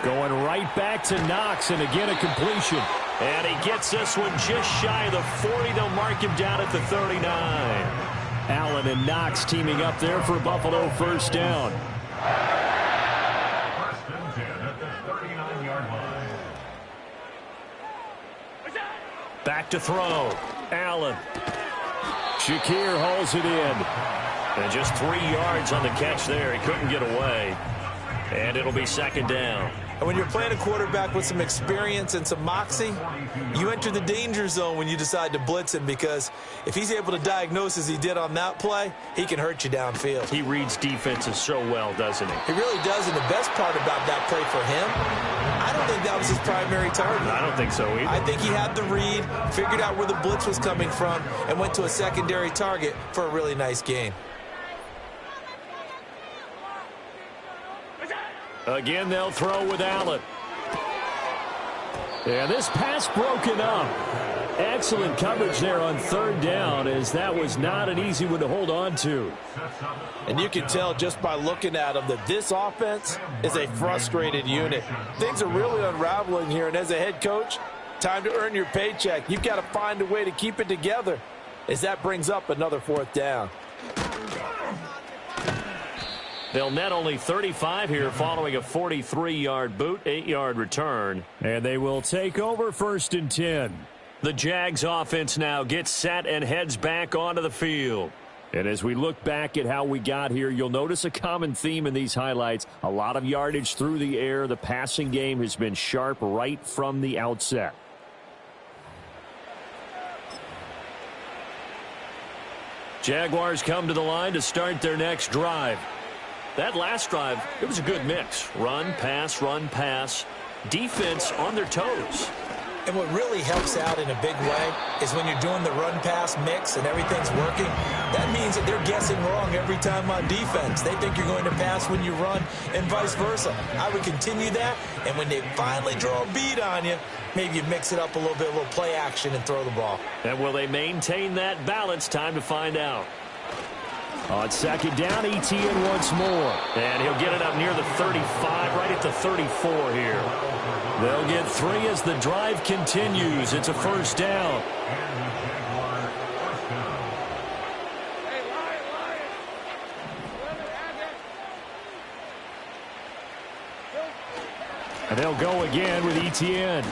Going right back to Knox, and again a completion. And he gets this one just shy of the 40. They'll mark him down at the 39. Allen and Knox teaming up there for a Buffalo 1st down. 1st and 10 at the 39-yard line. Back to throw. Allen. Shakir hauls it in. And just 3 yards on the catch there. He couldn't get away. And it'll be 2nd down. And when you're playing a quarterback with some experience and some moxie, you enter the danger zone when you decide to blitz him, because if he's able to diagnose as he did on that play, he can hurt you downfield. He reads defenses so well, doesn't he? He really does, and the best part about that play for him, I don't think that was his primary target. I don't think so either. I think he had the read, figured out where the blitz was coming from, and went to a secondary target for a really nice gain. Again, they'll throw with Allen. And this pass broken up. Excellent coverage there on third down, as that was not an easy one to hold on to. And you can tell just by looking at them that this offense is a frustrated unit. Things are really unraveling here, and as a head coach, time to earn your paycheck. You've got to find a way to keep it together, as that brings up another fourth down. They'll net only 35 here following a 43-yard boot, 8-yard return. And they will take over 1st and 10. The Jags offense now gets set and heads back onto the field. And as we look back at how we got here, you'll notice a common theme in these highlights. A lot of yardage through the air. The passing game has been sharp right from the outset. Jaguars come to the line to start their next drive. That last drive, it was a good mix. Run, pass. Defense on their toes. And what really helps out in a big way is when you're doing the run-pass mix and everything's working, that means that they're guessing wrong every time on defense. They think you're going to pass when you run and vice versa. I would continue that, and when they finally draw a bead on you, maybe you mix it up a little bit, a little play action, and throw the ball. And will they maintain that balance? Time to find out. On 2nd down, ETN once more. And he'll get it up near the 35, right at the 34 here. They'll get 3 as the drive continues. It's a 1st down. And they'll go again with ETN.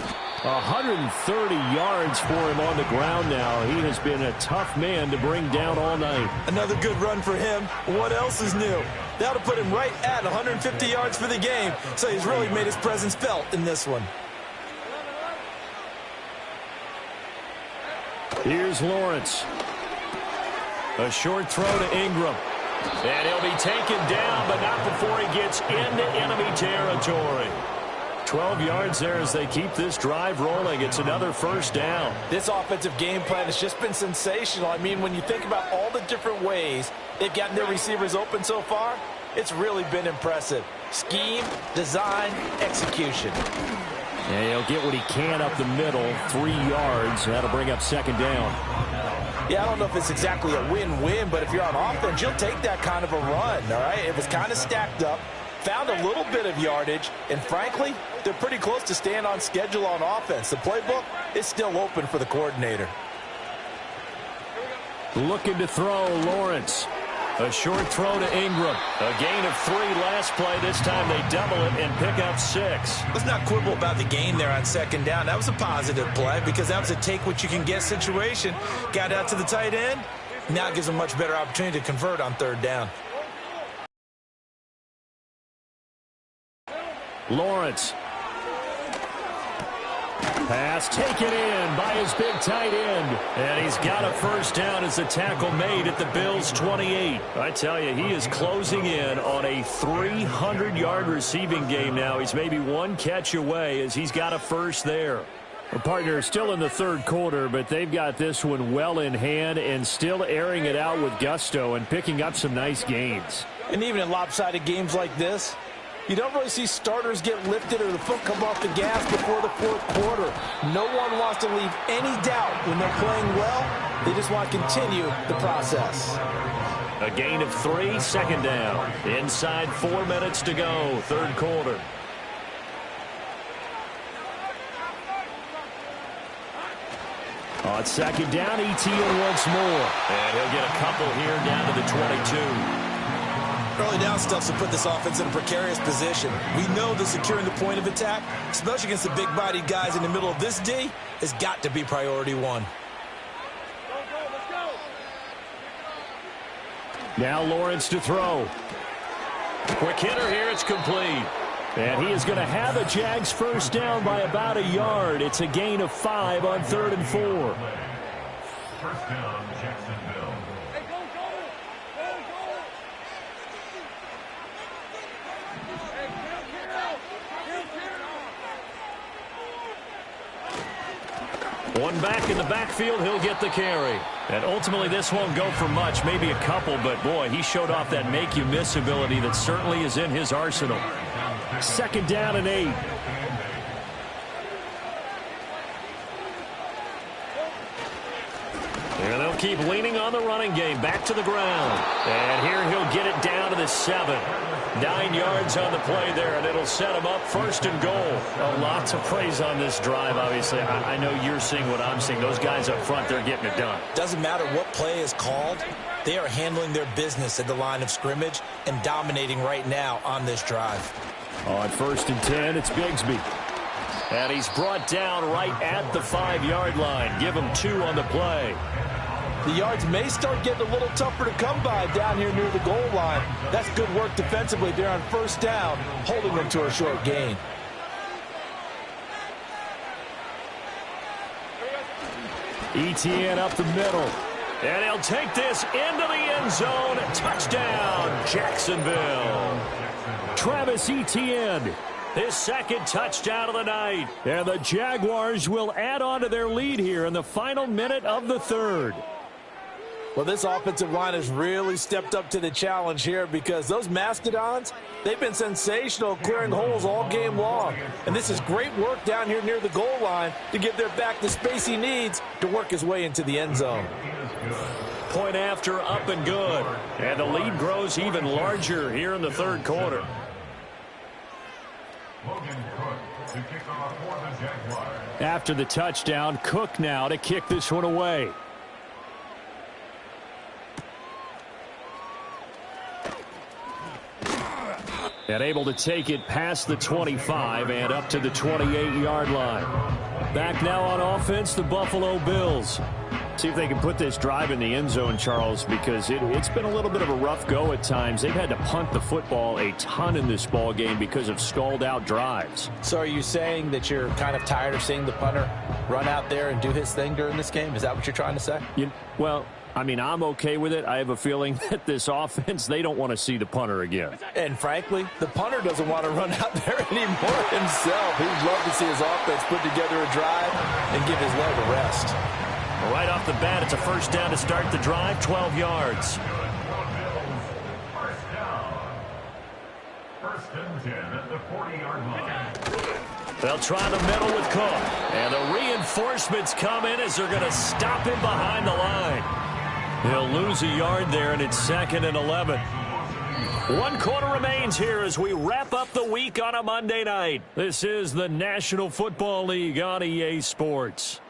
130 yards for him on the ground now. He has been a tough man to bring down all night. Another good run for him. What else is new? That'll put him right at 150 yards for the game, so he's really made his presence felt in this one. Here's Lawrence. A short throw to Ingram. And he'll be taken down, but not before he gets into enemy territory. 12 yards there as they keep this drive rolling. It's another 1st down. This offensive game plan has just been sensational. I mean, when you think about all the different ways they've gotten their receivers open so far, it's really been impressive. Scheme, design, execution. And he'll get what he can up the middle, 3 yards. That'll bring up 2nd down. Yeah, I don't know if it's exactly a win-win, but if you're on offense, you'll take that kind of a run, all right? It was kind of stacked up. Found a little bit of yardage, and frankly, they're pretty close to staying on schedule on offense. The playbook is still open for the coordinator. Looking to throw, Lawrence. A short throw to Ingram. A gain of 3 last play. This time they double it and pick up 6. Let's not quibble about the gain there on 2nd down. That was a positive play because that was a take-what-you-can-get situation. Got out to the tight end. Now it gives them a much better opportunity to convert on 3rd down. Lawrence. Pass taken in by his big tight end. And he's got a 1st down as the tackle made at the Bills' 28. I tell you, he is closing in on a 300-yard receiving game now. He's maybe 1 catch away as he's got a 1st there. A partner still in the 3rd quarter, but they've got this one well in hand and still airing it out with gusto and picking up some nice gains. And even in lopsided games like this, you don't really see starters get lifted or the foot come off the gas before the 4th quarter. No one wants to leave any doubt when they're playing well. They just want to continue the process. A gain of 3, 2nd down. Inside 4 minutes to go, 3rd quarter. On 2nd down, ETN once more. And he'll get a couple here down to the 22. Early down stuffs will put this offense in a precarious position. We know that securing the point of attack, especially against the big-bodied guys in the middle of this D, has got to be priority 1. Now Lawrence to throw. Quick hitter here, it's complete. And he is going to have a Jags first down by about a yard. It's a gain of 5 on 3rd and 4. First down, Jacksonville. One back in the backfield, he'll get the carry. And ultimately this won't go for much, maybe a couple, but boy, he showed off that make-you-miss ability that certainly is in his arsenal. 2nd down and 8. And they'll keep leaning on the running game. Back to the ground. And here he'll get it down to the 7. 9 yards on the play there, and it'll set him up 1st and goal. Oh, lots of praise on this drive, obviously. I know you're seeing what I'm seeing. Those guys up front, they're getting it done. Doesn't matter what play is called. They are handling their business at the line of scrimmage and dominating right now on this drive. On 1st and 10, it's Bigsby. And he's brought down right at the 5-yard line. Give him 2 on the play. The yards may start getting a little tougher to come by down here near the goal line. That's good work defensively there on 1st down, holding them to a short gain. ETN up the middle. And he'll take this into the end zone. Touchdown, Jacksonville. Travis Etienne, his 2nd touchdown of the night. And the Jaguars will add on to their lead here in the final minute of the 3rd. Well, this offensive line has really stepped up to the challenge here because those Mastodons, they've been sensational clearing holes all game long. And this is great work down here near the goal line to give their back the space he needs to work his way into the end zone. Point after, up and good. And the lead grows even larger here in the 3rd quarter. Logan Cook to kick off for the Jaguars. After the touchdown, Cook now to kick this one away. And able to take it past the 25 and up to the 28-yard line. Back now on offense, the Buffalo Bills. See if they can put this drive in the end zone, Charles, because it's been a little bit of a rough go at times. They've had to punt the football a ton in this ball game because of stalled-out drives. So are you saying that you're kind of tired of seeing the punter run out there and do his thing during this game? Is that what you're trying to say? Well, I mean, I'm okay with it. I have a feeling that this offense, they don't want to see the punter again. And frankly, the punter doesn't want to run out there anymore himself. He'd love to see his offense put together a drive and give his leg a rest. Right off the bat, it's a 1st down to start the drive, 12 yards. First down. 1st and 10 at the 40-yard line. They'll try the middle with Cook. And the reinforcements come in as they're going to stop him behind the line. He'll lose a yard there, and it's 2nd and 11. 1 quarter remains here as we wrap up the week on a Monday night. This is the National Football League on EA Sports.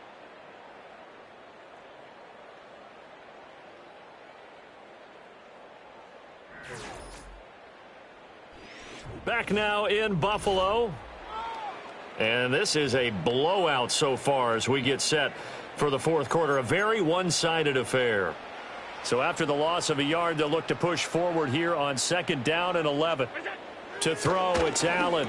Back now in Buffalo. And this is a blowout so far as we get set for the 4th quarter. A very one-sided affair. So after the loss of a yard, they'll look to push forward here on 2nd down and 11. To throw, it's Allen.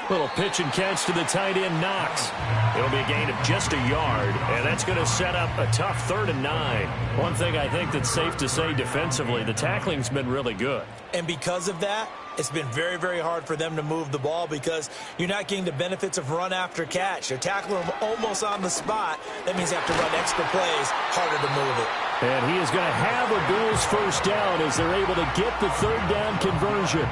Little pitch and catch to the tight end, Knox. It'll be a gain of just a yard, and that's going to set up a tough 3rd and 9. One thing I think that's safe to say defensively, the tackling's been really good. And because of that, it's been very, very hard for them to move the ball because you're not getting the benefits of run after catch. You're tackling them almost on the spot. That means you have to run extra plays, harder to move it. And he is going to have a Bills first down as they're able to get the 3rd down conversion.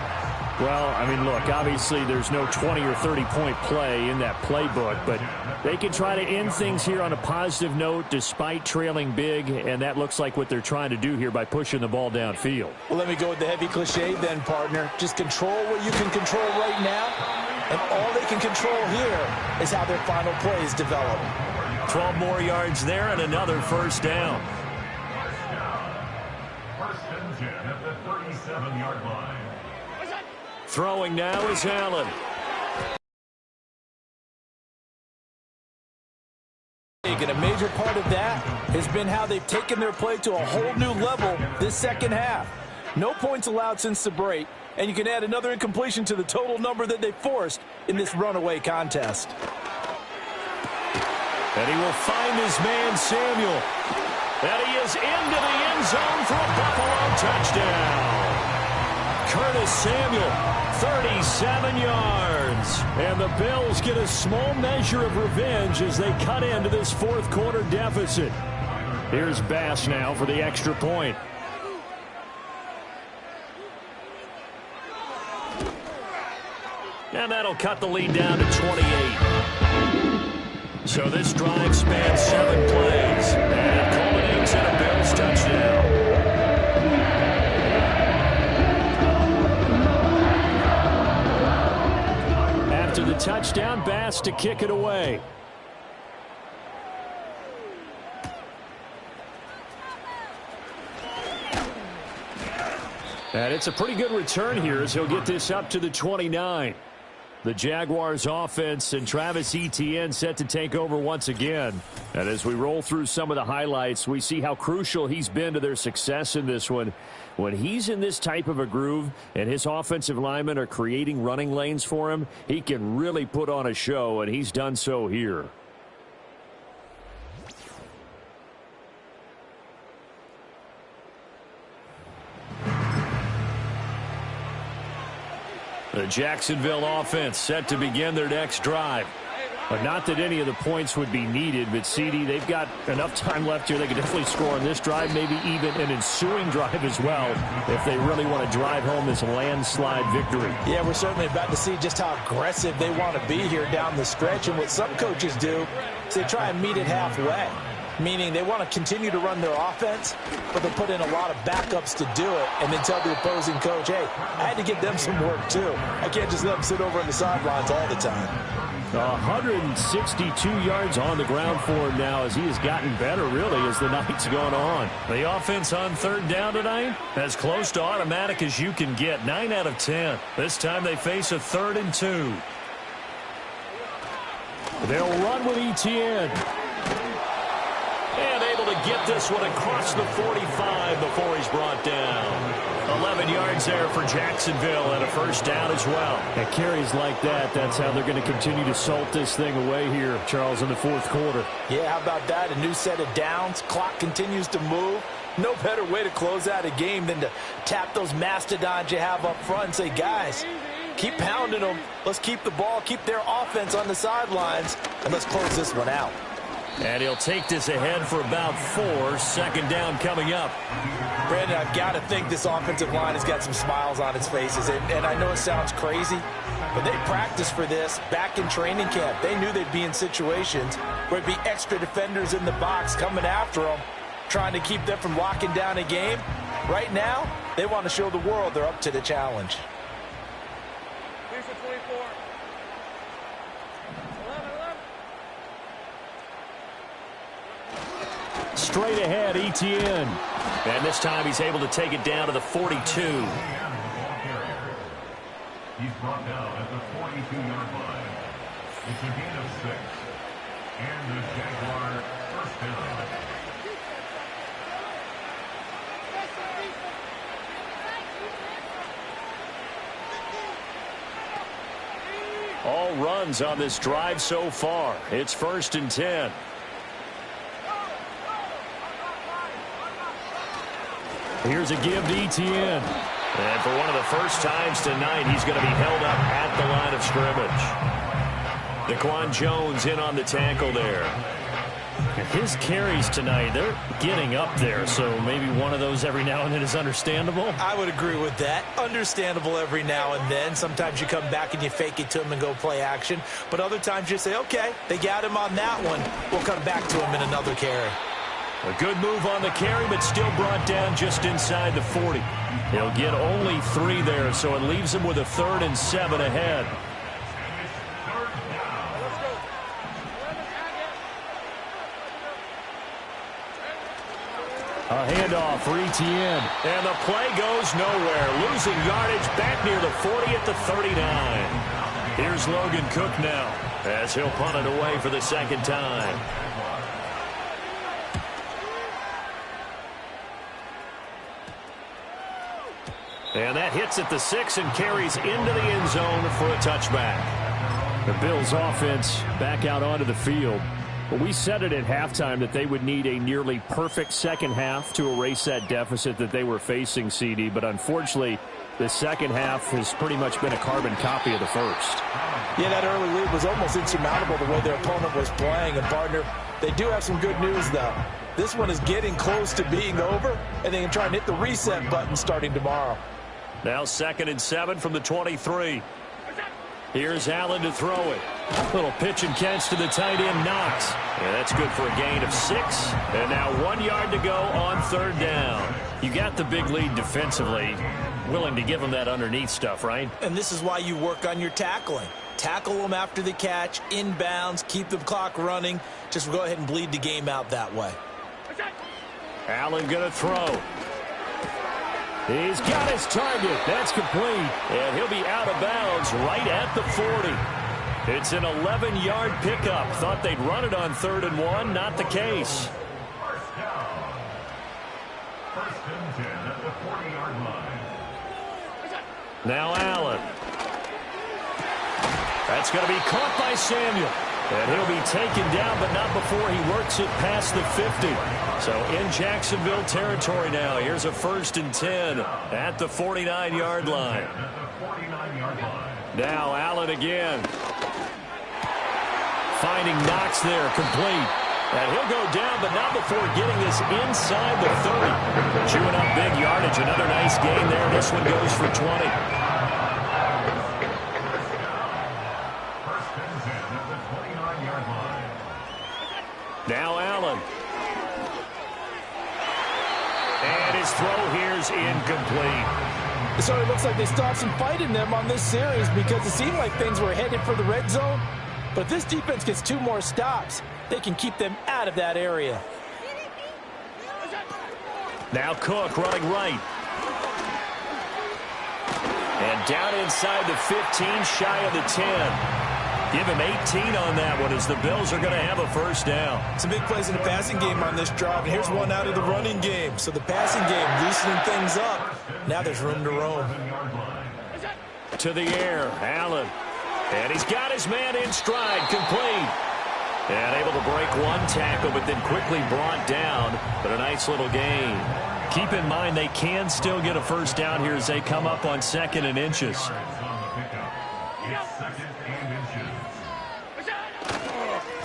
Well, I mean, look, obviously there's no 20 or 30-point play in that playbook, but they can try to end things here on a positive note despite trailing big, and that looks like what they're trying to do here by pushing the ball downfield. Well, let me go with the heavy cliche then, partner. Just control what you can control right now, and all they can control here is how their final plays develop. 12 more yards there and another first down. First and 10 at the 37-yard line. Throwing now is Allen. And a major part of that has been how they've taken their play to a whole new level this second half. No points allowed since the break, and you can add another incompletion to the total number that they forced in this runaway contest. And he will find his man, Samuel. And he is into the end zone for a Buffalo touchdown. Curtis Samuel, 37 yards. And the Bills get a small measure of revenge as they cut into this fourth quarter deficit. Here's Bass now for the extra point. And that'll cut the lead down to 28. So this drive spans 7 plays. And it culminates in a Bills touchdown. After the touchdown, Bass to kick it away. And it's a pretty good return here as he'll get this up to the 29. The Jaguars offense and Travis Etienne set to take over once again. And as we roll through some of the highlights, we see how crucial he's been to their success in this one. When he's in this type of a groove and his offensive linemen are creating running lanes for him, he can really put on a show, and he's done so here. The Jacksonville offense set to begin their next drive. But not that any of the points would be needed, but CD, they've got enough time left here. They could definitely score on this drive, maybe even an ensuing drive as well, if they really want to drive home this landslide victory. Yeah, we're certainly about to see just how aggressive they want to be here down the stretch. And what some coaches do is they try and meet it halfway, meaning they want to continue to run their offense, but they'll put in a lot of backups to do it and then tell the opposing coach, hey, I had to give them some work too. I can't just let them sit over on the sidelines all the time. 162 yards on the ground for him now as he has gotten better, really, as the night's gone on. The offense on third down tonight, as close to automatic as you can get, 9 out of 10. This time they face a 3rd and 2. They'll run with Etienne. And able to get this one across the 45 before he's brought down. 11 yards there for Jacksonville and a first down as well. At carries like that, that's how they're going to continue to salt this thing away here, Charles, in the fourth quarter. Yeah, how about that? A new set of downs. Clock continues to move. No better way to close out a game than to tap those mastodons you have up front and say, guys, keep pounding them. Let's keep the ball, keep their offense on the sidelines, and let's close this one out. And he'll take this ahead for about 4. Second down coming up. Brandon, I've got to think this offensive line has got some smiles on its faces. And I know it sounds crazy, but they practiced for this back in training camp. They knew they'd be in situations where it'd be extra defenders in the box coming after them, trying to keep them from locking down a game. Right now, they want to show the world they're up to the challenge. Here's the 24. Straight ahead, Etienne. And this time he's able to take it down to the 42. He's brought down at the 42-yard line. It's a gain of 6. And the Jaguar first down. All runs on this drive so far. It's 1st and 10. Here's a give to Etienne. And for one of the first times tonight, he's going to be held up at the line of scrimmage. Daquan Jones in on the tackle there. His carries tonight, they're getting up there, so maybe one of those every now and then is understandable. I would agree with that. Understandable every now and then. Sometimes you come back and you fake it to him and go play action. But other times you say, okay, they got him on that one. We'll come back to him in another carry. A good move on the carry, but still brought down just inside the 40. He'll get only 3 there, so it leaves him with a 3rd and 7 ahead. A handoff for Etienne. And the play goes nowhere. Losing yardage back near the 40 at the 39. Here's Logan Cook now as he'll punt it away for the second time. And that hits at the 6 and carries into the end zone for a touchback. The Bills offense back out onto the field. But we said it at halftime that they would need a nearly perfect second half to erase that deficit that they were facing, CD. But unfortunately, the second half has pretty much been a carbon copy of the first. Yeah, that early lead was almost insurmountable the way their opponent was playing. And, partner, they do have some good news, though. This one is getting close to being over, and they can try and hit the reset button starting tomorrow. Now 2nd and 7 from the 23. Here's Allen to throw it. Little pitch and catch to the tight end, Knox. Yeah, that's good for a gain of 6. And now 1 yard to go on 3rd down. You got the big lead defensively. Willing to give them that underneath stuff, right? And this is why you work on your tackling. Tackle them after the catch, inbounds, keep the clock running. Just go ahead and bleed the game out that way. Allen going to throw. He's got his target. That's complete. And he'll be out of bounds right at the 40. It's an 11-yard pickup. Thought they'd run it on 3rd and 1. Not the case. First down. 1st and 10 at the 40-yard line. Now Allen. That's going to be caught by Samuel. And he'll be taken down, but not before he works it past the 50. So in Jacksonville territory now. Here's a 1st and 10 at the 49-yard line. Now Allen again. Finding Knox there, complete. And he'll go down, but not before getting this inside the 30. Chewing up big yardage. Another nice gain there. This one goes for 20. Now Allen. And his throw here's incomplete. So it looks like they stopped some fight in them on this series because it seemed like things were headed for the red zone. But if this defense gets 2 more stops, they can keep them out of that area. Now Cook running right. And down inside the 15, shy of the 10. Give him 18 on that one as the Bills are going to have a 1st down. Some big plays in the passing game on this drive, and here's one out of the running game. So the passing game loosening things up. Now there's room to roam. To the air, Allen. And he's got his man in stride, complete. And able to break 1 tackle, but then quickly brought down. But a nice little gain. Keep in mind they can still get a 1st down here as they come up on 2nd and inches.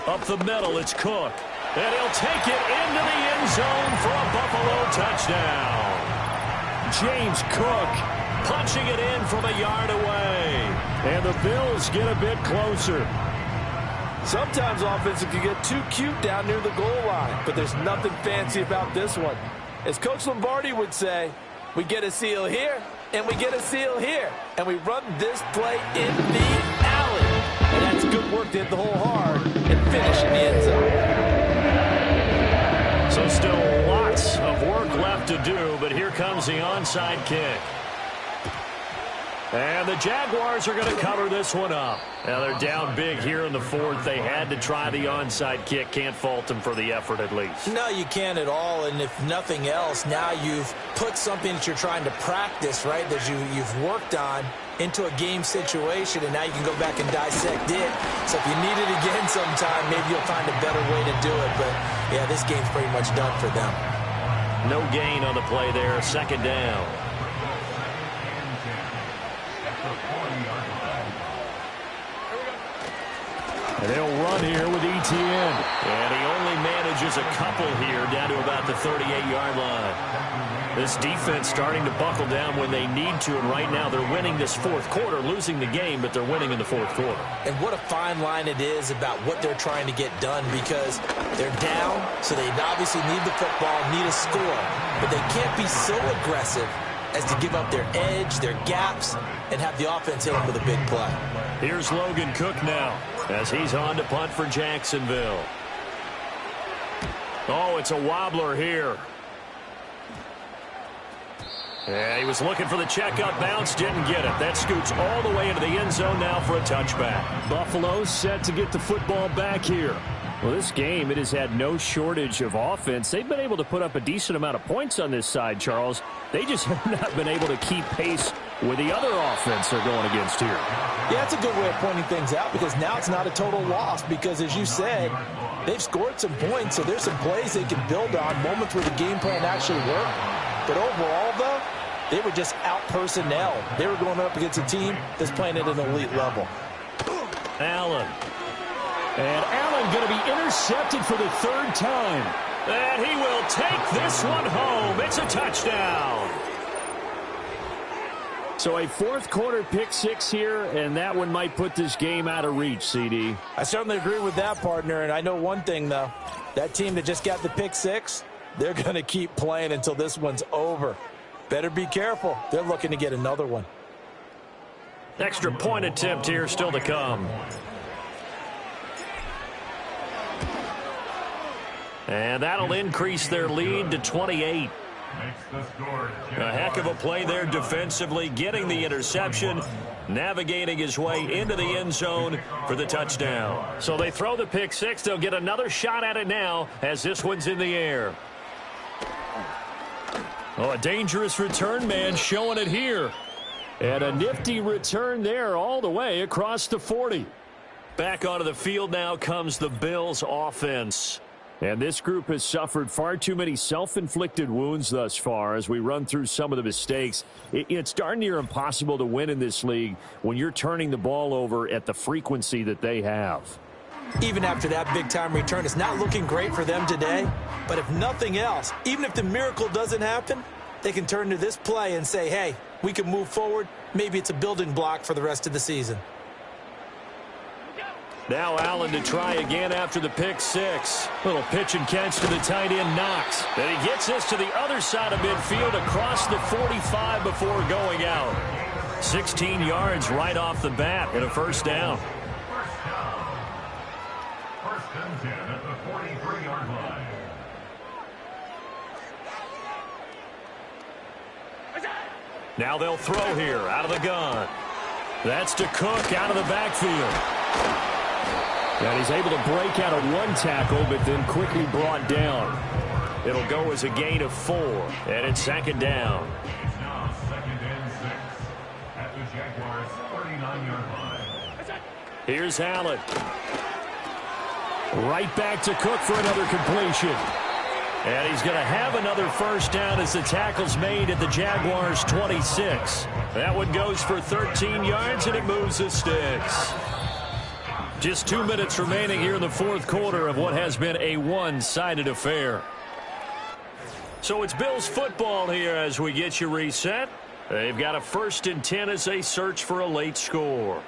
Up the middle, it's Cook. And he'll take it into the end zone for a Buffalo touchdown. James Cook punching it in from a yard away. And the Bills get a bit closer. Sometimes offenses can get too cute down near the goal line, but there's nothing fancy about this one. As Coach Lombardi would say, we get a seal here, and we get a seal here, and we run this play in the alley. And that's good work to hit the hole hard and finish in the end zone. So still lots of work left to do, but here comes the onside kick. And the Jaguars are going to cover this one up. Now they're down big here in the 4th. They had to try the onside kick. Can't fault them for the effort at least. No, you can't at all. And if nothing else, now you've put something that you're trying to practice, right, that you've worked on into a game situation, and now you can go back and dissect it. So if you need it again sometime, maybe you'll find a better way to do it. But, yeah, this game's pretty much done for them. No gain on the play there. 2nd down. And they'll run here with ETN. And he only manages a couple here down to about the 38-yard line. This defense starting to buckle down when they need to, and right now they're winning this 4th quarter, losing the game, but they're winning in the 4th quarter. And what a fine line it is about what they're trying to get done, because they're down, so they obviously need the football, need a score, but they can't be so aggressive as to give up their edge, their gaps, and have the offense hit them with a big play. Here's Logan Cook now as he's on to punt for Jacksonville. Oh, it's a wobbler here. Yeah, he was looking for the checkup bounce, didn't get it. That scoots all the way into the end zone now for a touchback. Buffalo set to get the football back here. Well, this game, it has had no shortage of offense. They've been able to put up a decent amount of points on this side, Charles. They just have not been able to keep pace with the other offense they're going against here. Yeah, that's a good way of pointing things out because now it's not a total loss because, as you said, they've scored some points, so there's some plays they can build on, moments where the game plan actually worked. But overall, though, they were just out-personnel. They were going up against a team that's playing at an elite level. Allen. And Allen going to be intercepted for the third time. And he will take this one home. It's a touchdown. So a fourth quarter pick six here, and that one might put this game out of reach, CD. I certainly agree with that, partner. And I know one thing, though. That team that just got the pick six, they're going to keep playing until this one's over. Better be careful. They're looking to get another one. Extra point attempt here still to come. And that'll increase their lead to 28. A heck of a play there defensively, getting the interception, navigating his way into the end zone for the touchdown. So they throw the pick six. They'll get another shot at it now as this one's in the air. Oh, a dangerous return man showing it here. And a nifty return there all the way across the 40. Back onto the field now comes the Bills offense. And this group has suffered far too many self-inflicted wounds thus far as we run through some of the mistakes. It's darn near impossible to win in this league when you're turning the ball over at the frequency that they have. Even after that big-time return, it's not looking great for them today. But if nothing else, even if the miracle doesn't happen, they can turn to this play and say, hey, we can move forward. Maybe it's a building block for the rest of the season. Now Allen to try again after the pick six. Little pitch and catch to the tight end, Knox. And he gets this to the other side of midfield across the 45 before going out. 16 yards right off the bat and a first down. First and 10 at the 43-yard line. Now they'll throw here out of the gun. That's to Cook out of the backfield. And he's able to break out of one tackle, but then quickly brought down. It'll go as a gain of 4, and it's second down. It's now second and 6 at the Jaguars' 39-yard line. Here's Allen. Right back to Cook for another completion. And he's going to have another first down as the tackle's made at the Jaguars' 26. That one goes for 13 yards, and it moves the sticks. Just 2 minutes remaining here in the fourth quarter of what has been a one-sided affair. So it's Bills football here as we get you reset. They've got a 1st and 10 as they search for a late score.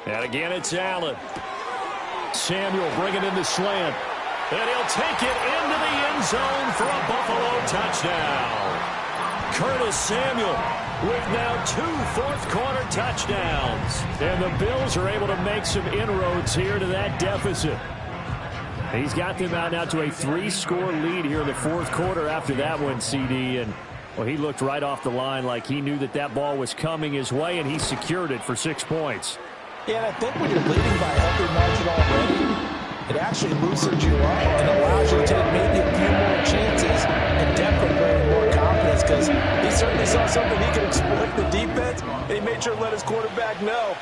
And again, it's Allen. Samuel bringing in the slant. And he'll take it into the end zone for a Buffalo touchdown. Curtis Samuel with now 2 fourth-quarter touchdowns. And the Bills are able to make some inroads here to that deficit. He's got them out now to a 3-score lead here in the fourth quarter after that one, CD. And, well, he looked right off the line like he knew that that ball was coming his way, and he secured it for 6 points. Yeah, and I think when you're leading by a healthy margin already, it actually loosens you up and allows you to take maybe a few more chances and definitely bring more confidence because he certainly saw something he could exploit the defense, and he made sure to let his quarterback know,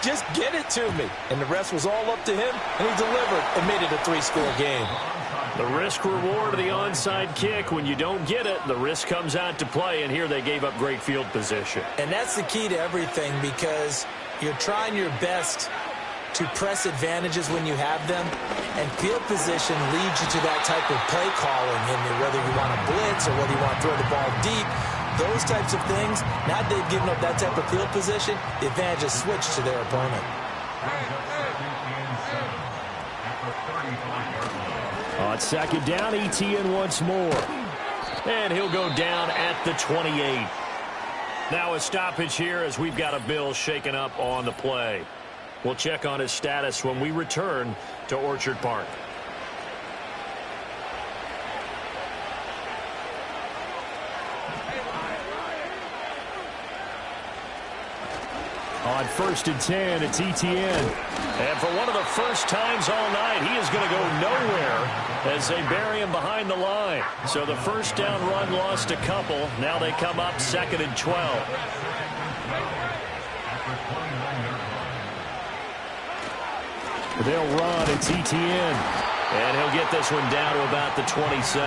just get it to me. And the rest was all up to him, and he delivered and made it a 3-score game. The risk reward of the onside kick. When you don't get it, the risk comes out to play, and here they gave up great field position. And that's the key to everything because you're trying your best to press advantages when you have them, and field position leads you to that type of play calling, and whether you want to blitz or whether you want to throw the ball deep, those types of things. Now they've given up that type of field position, the advantage is switched to their opponent. On second down, ETN once more. And he'll go down at the 28. Now a stoppage here as we've got a Bill shaken up on the play. We'll check on his status when we return to Orchard Park. On 1st and 10, it's Etienne. And for one of the first times all night, he is going to go nowhere as they bury him behind the line. So the first down run lost a couple. Now they come up 2nd and 12. They'll run. It's Etienne. And he'll get this one down to about the 27.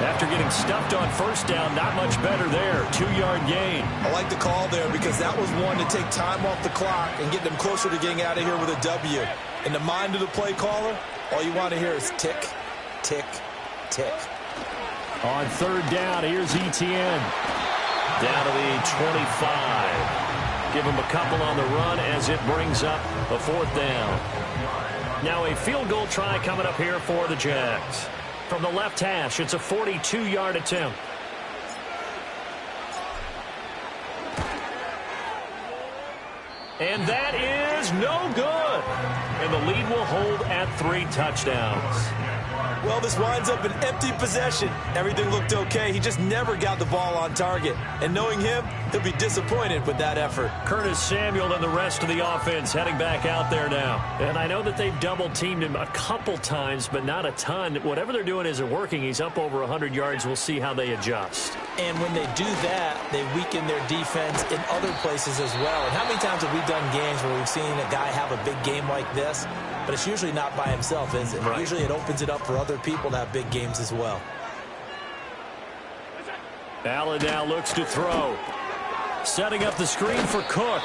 After getting stuffed on 1st down, not much better there. 2-yard gain. I like the call there because that was one to take time off the clock and get them closer to getting out of here with a W. In the mind of the play caller, all you want to hear is tick, tick, tick. On 3rd down, here's Etienne. Down to the 25. Give him a couple on the run as it brings up a 4th down. Now a field goal try coming up here for the Jags. From the left hash, it's a 42-yard attempt. And that is no good. And the lead will hold at 3 touchdowns. Well, this winds up an empty possession. Everything looked okay. He just never got the ball on target. And knowing him, he'll be disappointed with that effort. Curtis Samuel and the rest of the offense heading back out there now. And I know that they've double-teamed him a couple times, but not a ton. Whatever they're doing isn't working. He's up over 100 yards. We'll see how they adjust. And when they do that, they weaken their defense in other places as well. And how many times have we done games where we've seen a guy have a big game like this? But it's usually not by himself, is it? Right. Usually it opens it up for other people to have big games as well. Allen now looks to throw. Setting up the screen for Cook.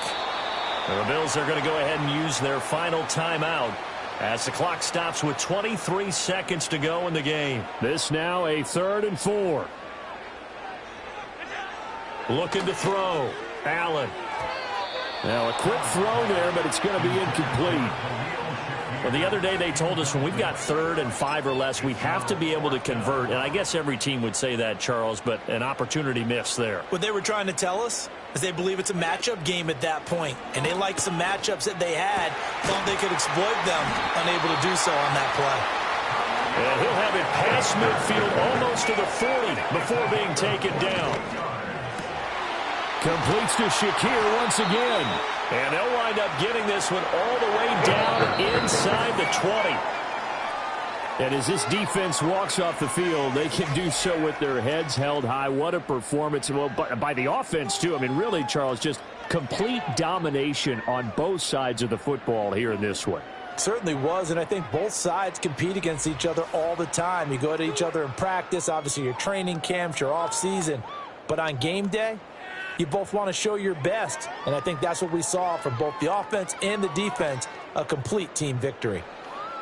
And the Bills are going to go ahead and use their final timeout as the clock stops with 23 seconds to go in the game. This now a 3rd and 4. Looking to throw. Allen. Now a quick throw there, but it's going to be incomplete. Well, the other day they told us when we've got 3rd and 5 or less, we have to be able to convert. And I guess every team would say that, Charles, but an opportunity missed there. What they were trying to tell us is they believe it's a matchup game at that point. And they liked some matchups that they had, thought they could exploit them, unable to do so on that play. And he'll have it past midfield almost to the 40 before being taken down. Completes to Shakir once again. And they'll wind up getting this one all the way down inside the 20. And as this defense walks off the field, they can do so with their heads held high. What a performance. Well, by the offense, too. I mean, really, Charles, just complete domination on both sides of the football here in this one. Certainly was, and I think both sides compete against each other all the time. You go to each other in practice, obviously your training camps, your off-season. But on game day, you both want to show your best, and I think that's what we saw from both the offense and the defense, a complete team victory.